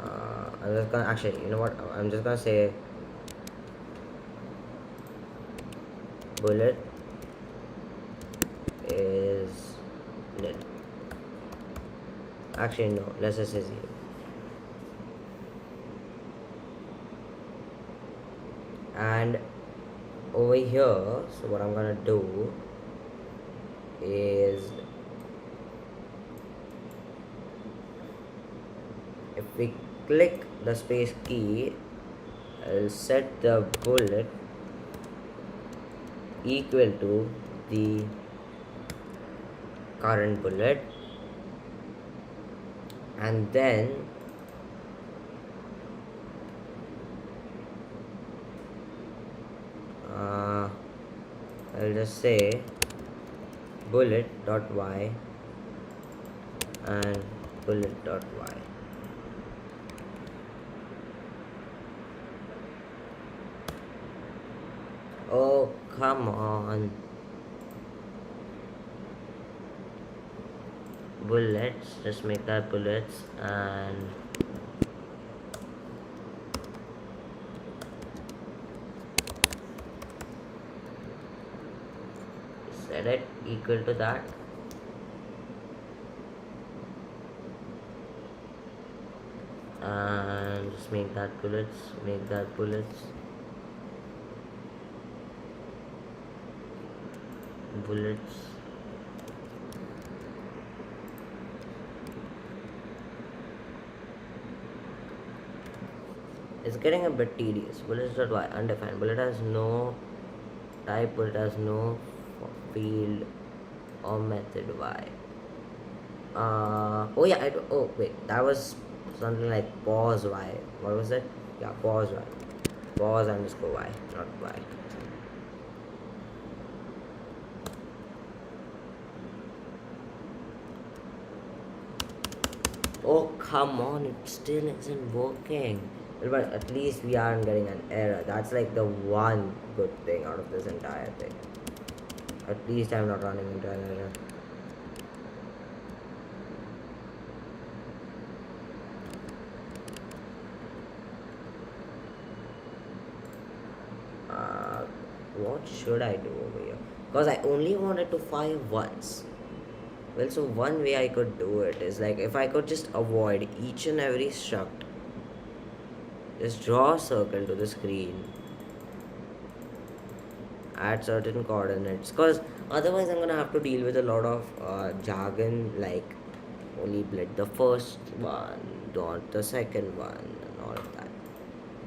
A: I'm just gonna actually, you know what? I'm just gonna say bullet is nil. Actually, no. Let's just say 0. And over here, so what I'm gonna do is if we click the space key, I'll set the bullet equal to the current bullet, and then I'll just say bullet dot y and bullet dot y. Oh, come on. Bullets, just make that bullets and set it equal to that. And just make that bullets, bullets. It's getting a bit tedious. Bullets.y undefined. Bullet has no type, bullet has no field or method y. Oh yeah, oh wait, that was something like pause y. What was it? Yeah, pause y. Pause underscore y, not y. Oh come on, it still isn't working. But at least we aren't getting an error. That's like the one good thing out of this entire thing. At least I'm not running into an error. What should I do over here? Because I only wanted to fire once. Well, so one way I could do it is like if I could just avoid each and every struct, just draw a circle to the screen at certain coordinates, because otherwise I'm gonna have to deal with a lot of jargon like only blend the first one, not the second one, and all of that,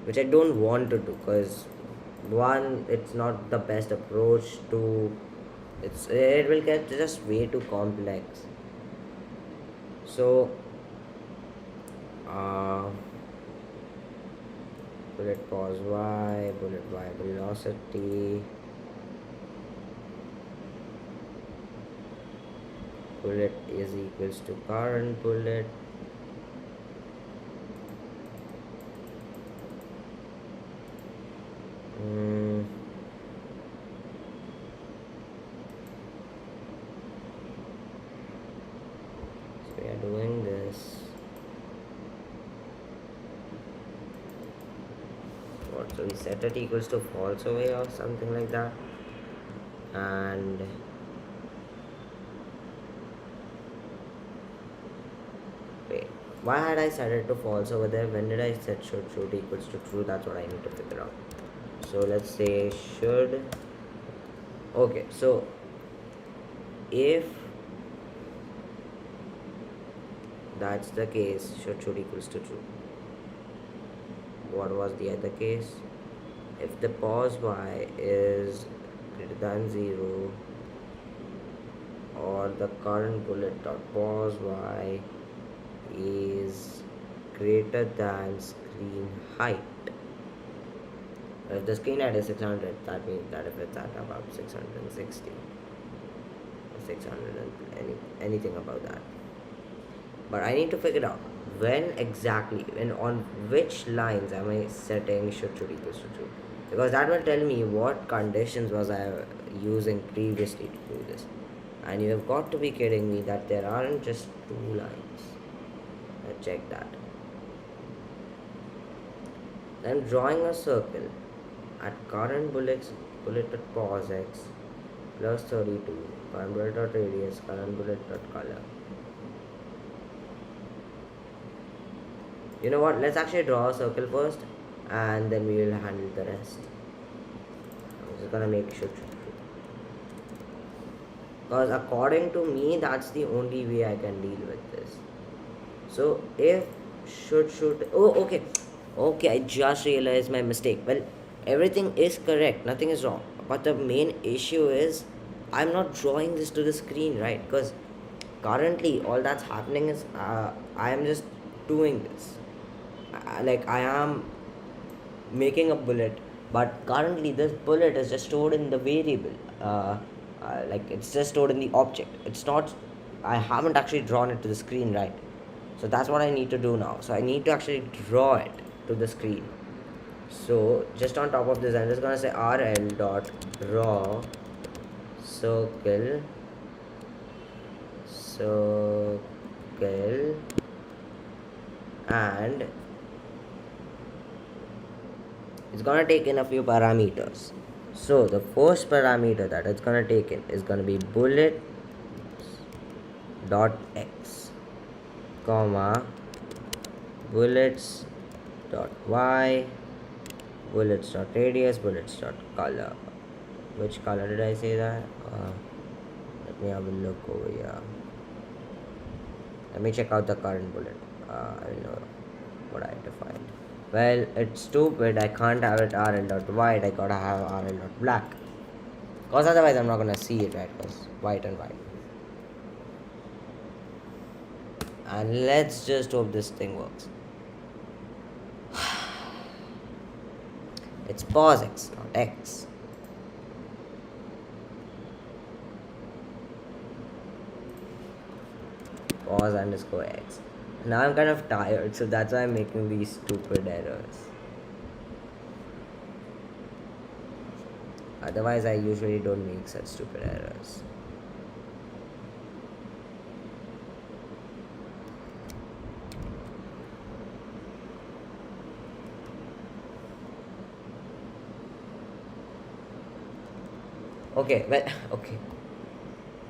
A: which I don't want to do because one, it's not the best approach to it will get just way too complex. So bullet pause y, bullet y velocity, bullet is equals to current bullet, so we are doing this. What, so we set it equals to false away or something like that, and Why had I set it to false over there? When did I set should equals to true? That's what I need to figure out. So let's say should. Okay, so if that's the case, should equals to true. What was the other case? If the pause y is greater than 0, or the current bullet dot pause y is greater than screen height. If the screen height is 600, that means that if it's at about 660, 600 and anything about that. But I need to figure out when exactly and on which lines am I setting should equals to true, because that will tell me what conditions was I using previously to do this. And you have got to be kidding me that there aren't just two lines. Let's check that. Then drawing a circle at current bullet at pause x plus 32, current bullet dot radius, current bullet dot color. You know what? Let's actually draw a circle first, and then we will handle the rest. I'm just gonna make sure. Because according to me, that's the only way I can deal with this. So if should oh okay, I just realized my mistake. Well, everything is correct, nothing is wrong, but the main issue is I'm not drawing this to the screen, right? Because currently all that's happening is I am just doing this, like I am making a bullet, but currently this bullet is just stored in the variable, like it's just stored in the object. It's not, I haven't actually drawn it to the screen, right? So that's what I need to do now. So I need to actually draw it to the screen. So just on top of this, I'm just gonna say rl dot draw circle and it's gonna take in a few parameters. So the first parameter that it's gonna take in is gonna be bullet dot x, comma bullets dot y, bullets dot radius, bullets dot color. Which color did I say that? Let me have a look over here. Let me check out the current bullet. I know what I defined. Well, it's stupid. I can't have it rl dot white. I gotta have rl dot black. Because otherwise I'm not gonna see it, right? Because white and white. And let's just hope this thing works. It's pause x, not x. Pause underscore x. Now I'm kind of tired, so that's why I'm making these stupid errors. Otherwise, I usually don't make such stupid errors. Okay, well, okay.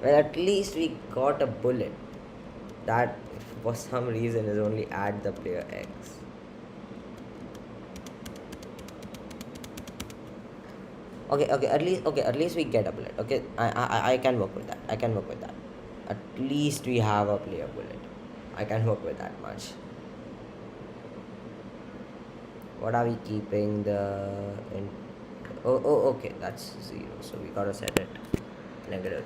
A: Well, at least we got a bullet that for some reason is only at the player X. At least we get a bullet. Okay, I can work with that. I can work with that. At least we have a player bullet. I can work with that much. What are we keeping the in? Okay, that's 0. So we gotta set it -2.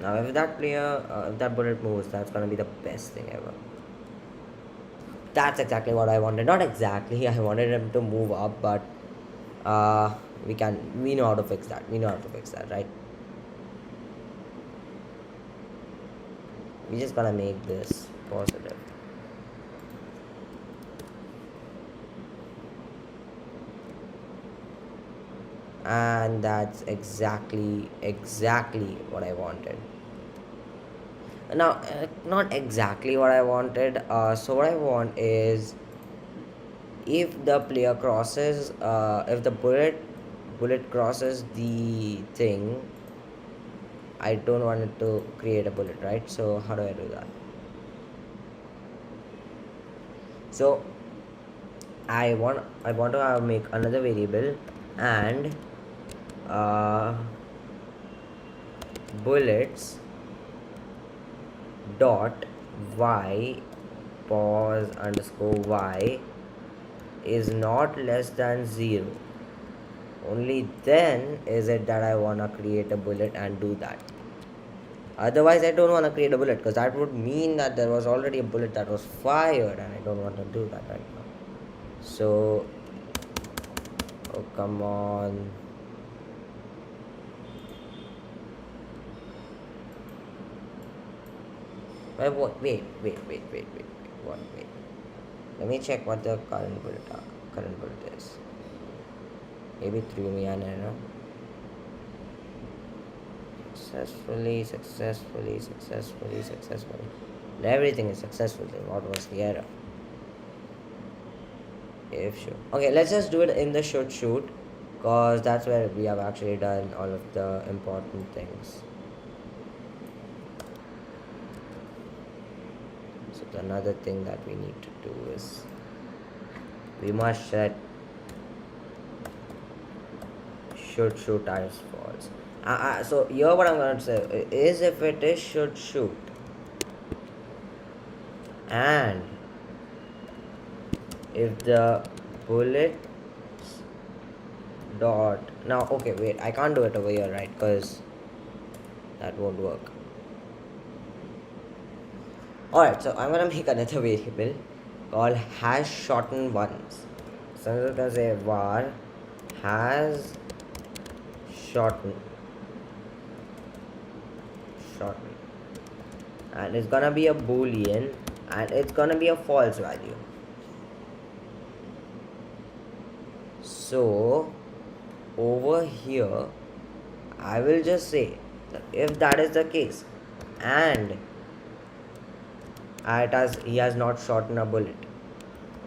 A: Now, if that player, if that bullet moves, that's gonna be the best thing ever. That's exactly what I wanted. Not exactly. I wanted him to move up, but we know how to fix that. We know how to fix that, right? We just gotta make this positive. And that's exactly what I wanted. Now, not exactly what I wanted. So what I want is, if the player crosses, if the bullet crosses the thing, I don't want it to create a bullet, right? So how do I do that? So I want to make another variable, and uh, bullets dot y pause underscore y is not less than 0. Only then is it that I want to create a bullet and do that. Otherwise, I don't want to create a bullet, because that would mean that there was already a bullet that was fired, and I don't want to do that right now. So, oh, come on. Wait. What? Wait. Let me check what the current bullet is. Maybe threw me an error. Successfully. Everything is successful. Then what was the error? If shoot. Okay, let's just do it in the shoot, because that's where we have actually done all of the important things. So another thing that we need to do is we must set shoot as false. So here what I'm going to say is, if it is shoot and if the bullet dot, now okay, wait, I can't do it over here, right? Because that won't work. Alright, so I'm gonna make another variable called hash shorten ones. So I'm just gonna say var has shorten, and it's gonna be a boolean, and it's gonna be a false value. So over here I will just say that if that is the case, and he has not shortened a bullet,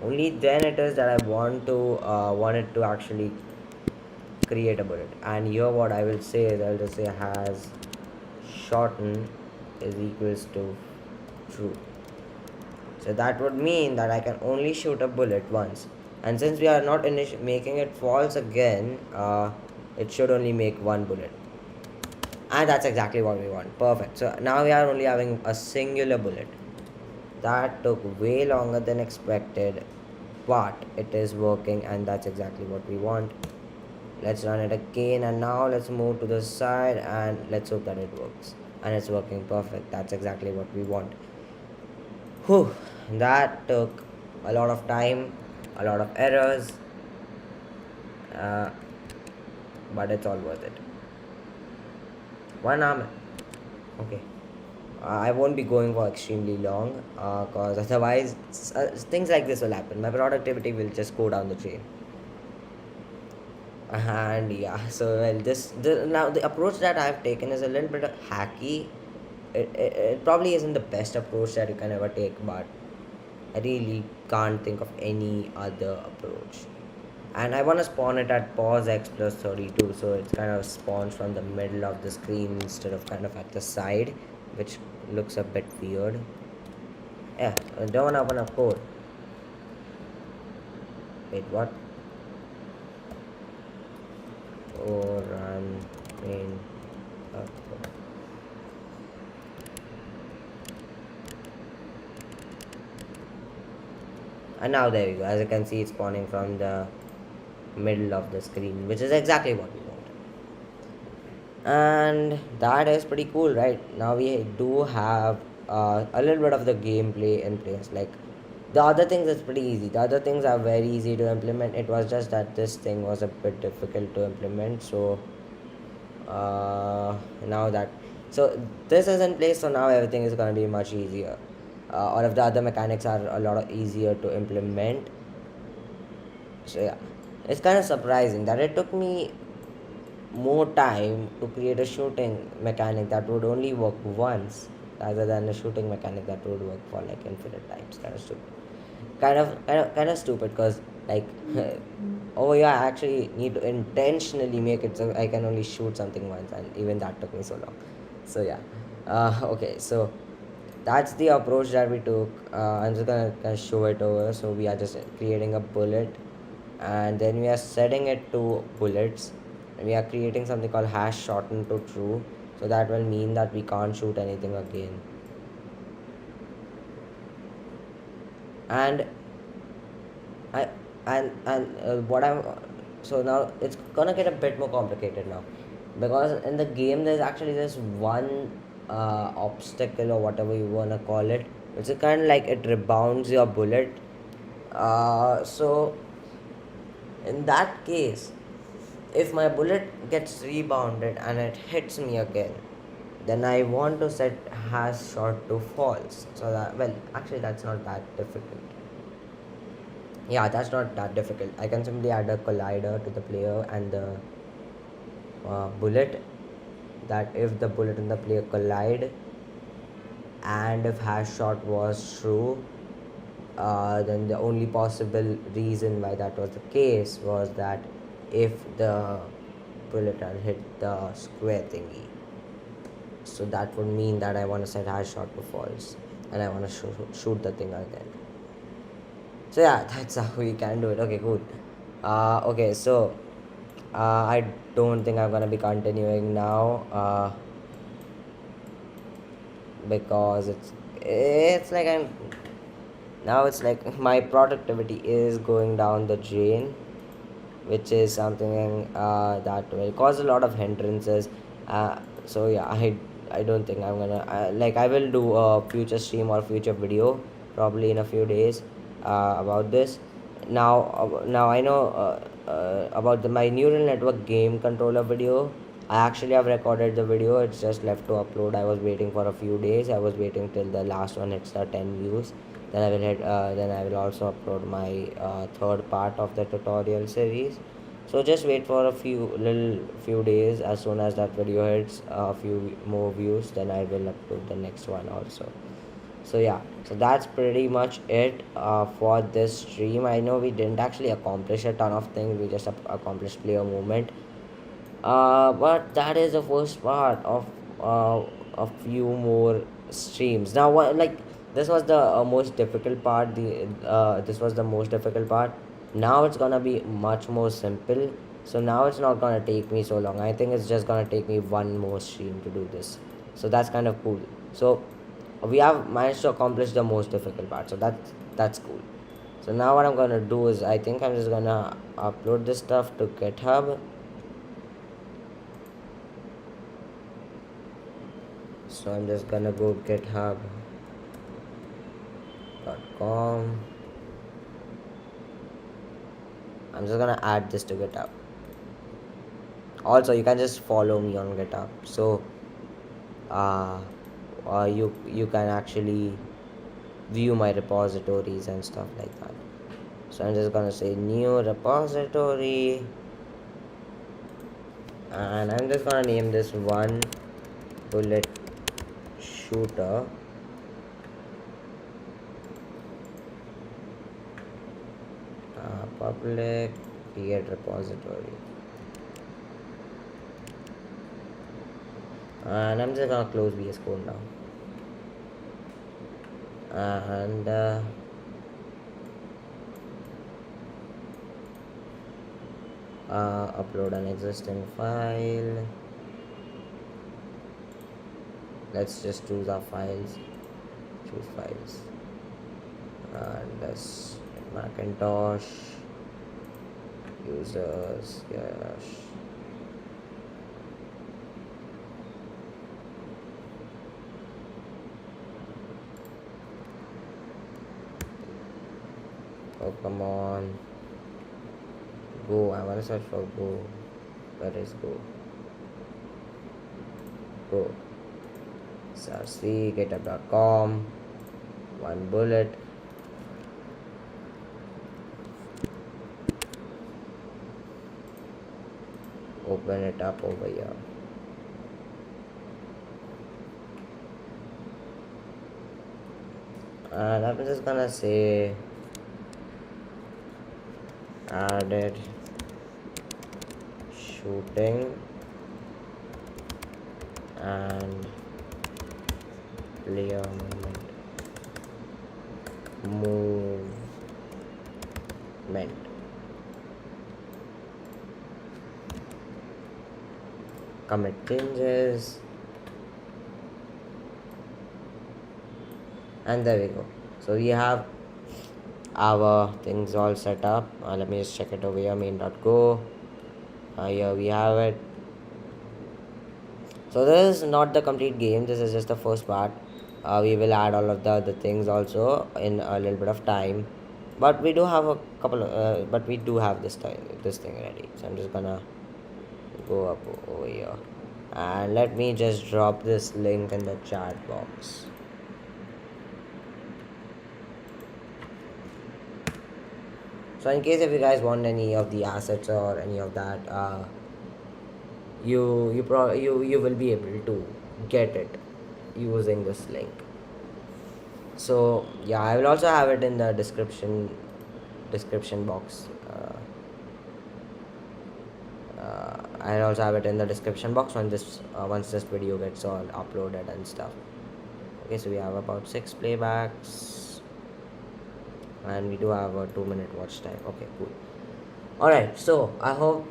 A: only then it is that I want it to actually create a bullet. And here what I will say is, I'll just say has shorten is equals to true. So that would mean that I can only shoot a bullet once, and since we are not making it false again, it should only make one bullet, and that's exactly what we want. Perfect. So now we are only having a singular bullet. That took way longer than expected, but it is working, and that's exactly what we want. Let's run it again, and now let's move to the side, and let's hope that it works. And it's working perfect. That's exactly what we want. Whew, that took a lot of time, a lot of errors, but it's all worth it. One arm. Okay. I won't be going for extremely long, because otherwise things like this will happen. My productivity will just go down the drain. And yeah, so well, now the approach that I've taken is a little bit hacky. It probably isn't the best approach that you can ever take, but I really can't think of any other approach. And I want to spawn it at pause x plus 32, so it's kind of spawns from the middle of the screen instead of kind of at the side, which looks a bit weird. Yeah, I don't want to open up code. Wait, what? Or run main code. And now there we go. As you can see, it's spawning from the middle of the screen, which is exactly what we want. And that is pretty cool, right? Now we do have a little bit of the gameplay in place. Like the other things is pretty easy. The other things are very easy to implement. It was just that this thing was a bit difficult to implement. So now that, so this is in place, so now everything is going to be much easier. All of the other mechanics are a lot easier to implement. So yeah, it's kind of surprising that it took me more time to create a shooting mechanic that would only work once, rather than a shooting mechanic that would work for like infinite times. Kind of stupid. Kind of stupid, because like over here I actually need to intentionally make it so I can only shoot something once, and even that took me so long. So yeah, okay, so that's the approach that we took. I'm just gonna show it over. So we are just creating a bullet, and then we are setting it to bullets. And we are creating something called hash shorten to true. So that will mean that we can't shoot anything again. And I what I'm so now it's gonna get a bit more complicated now, because in the game there's actually this one obstacle or whatever you wanna call it, which is kind of like it rebounds your bullet. So in that case, if my bullet gets rebounded and it hits me again, then I want to set hash shot to false. So that, well, actually that's not that difficult. Yeah, that's not that difficult. I can simply add a collider to the player and the bullet, that if the bullet and the player collide and if hash shot was true, then the only possible reason why that was the case was that if the bullet had hit the square thingy. So that would mean that I want to set hash shot to false and I want to shoot the thing again. So yeah, that's how we can do it. Okay, cool. Okay, so I don't think I'm gonna be continuing now, because it's like I'm now it's like my productivity is going down the drain, which is something that will cause a lot of hindrances. So yeah, I don't think I'm gonna like I will do a future stream or future video probably in a few days about this. Now I know about my neural network game controller video. I actually have recorded the video. It's just left to upload. I was waiting for a few days. I was waiting till the last one hits the 10 views. Then I will hit. Then I will also upload my third part of the tutorial series. So just wait for a few days. As soon as that video hits a few more views, then I will upload the next one also. So yeah, so that's pretty much it for this stream. I know we didn't actually accomplish a ton of things. We just accomplished player movement, but that is the first part of a few more streams. Now, what like this was the most difficult part. This was the most difficult part. Now it's gonna be much more simple. So now it's not gonna take me so long. I think it's just gonna take me one more stream to do this. So that's kind of cool. So we have managed to accomplish the most difficult part. So that's cool. So now what I'm gonna do is I think I'm just gonna upload this stuff to GitHub. So I'm just gonna go github.com. I'm just gonna add this to GitHub. Also, you can just follow me on GitHub. So uh, you can actually view my repositories and stuff like that. So I'm just gonna say new repository, and I'm just gonna name this one bullet shooter. Public create repository, and I'm just gonna close VS Code now, and upload an existing file. Let's just choose our files. Choose files, and let's Macintosh users. Yes. Oh, come on. Go. I want to search for Go. Where is Go? Go. src github.com. One bullet. Open it up over here. And I'm just gonna say added shooting and player movement commit changes, and there we go. So we have our things all set up. Let me just check it over here, main.go. Here we have it. So this is not the complete game, this is just the first part. We will add all of the other things also in a little bit of time, but we do have a couple of but we do have this thing ready. So I'm just gonna go up over here, and let me just drop this link in the chat box. So in case if you guys want any of the assets or any of that, you will be able to get it using this link. So yeah, I will also have it in the description box. I'll also have it in the description box when this once this video gets all uploaded and stuff. Okay, so we have about 6 playbacks, and we do have a 2-minute watch time. Okay, cool. Alright, so I hope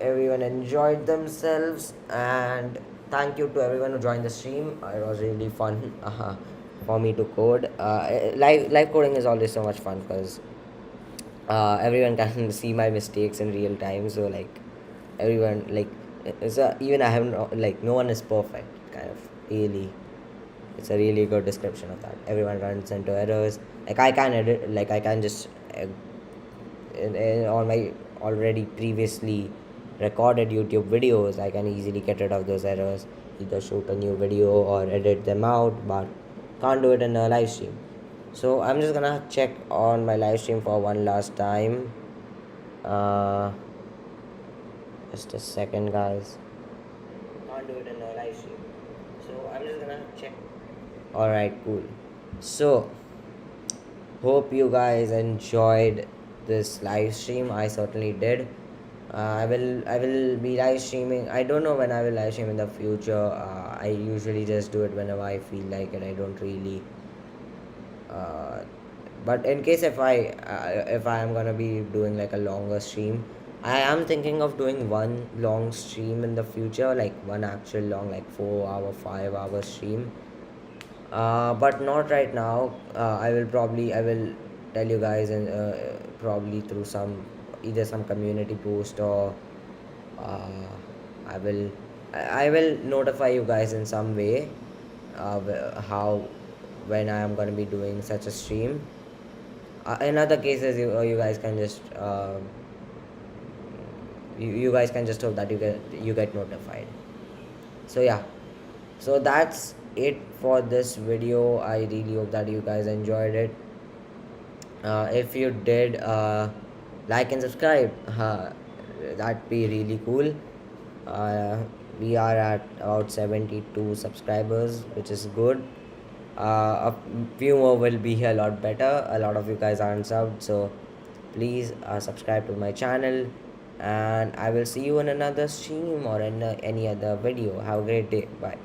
A: everyone enjoyed themselves, and thank you to everyone who joined the stream. It was really fun for me to code. Live coding is always so much fun because everyone can see my mistakes in real time. So like everyone even I have no one is perfect. Kind of really, it's a really good description of that. Everyone runs into errors. Like I can edit. Like I can just in all my already previously recorded YouTube videos, I can easily get rid of those errors, either shoot a new video or edit them out, but can't do it in a live stream. So I'm just gonna check on my live stream for one last time. Just a second, guys. Can't do it in a live stream. So I'm just gonna check. Alright, cool. So hope you guys enjoyed this live stream. I certainly did. I will be live streaming. I don't know when I will live stream in the future. I usually just do it whenever I feel like it. I don't really but in case if I am gonna be doing like a longer stream, I am thinking of doing one long stream in the future, like one actual long, like 4 hour 5 hour stream, but not right now. I will tell you guys, and probably through either some community post, or uh, I will I will notify you guys in some way, how when I am going to be doing such a stream. In other cases, you guys can just you guys can just hope that you get notified. So yeah, so that's it for this video. I really hope that you guys enjoyed it. If you did, like and subscribe. That'd be really cool. uh, we are at about 72 subscribers, which is good. A few more will be a lot better. A lot of you guys aren't subbed, so please subscribe to my channel, and I will see you in another stream or in any other video. Have a great day. Bye.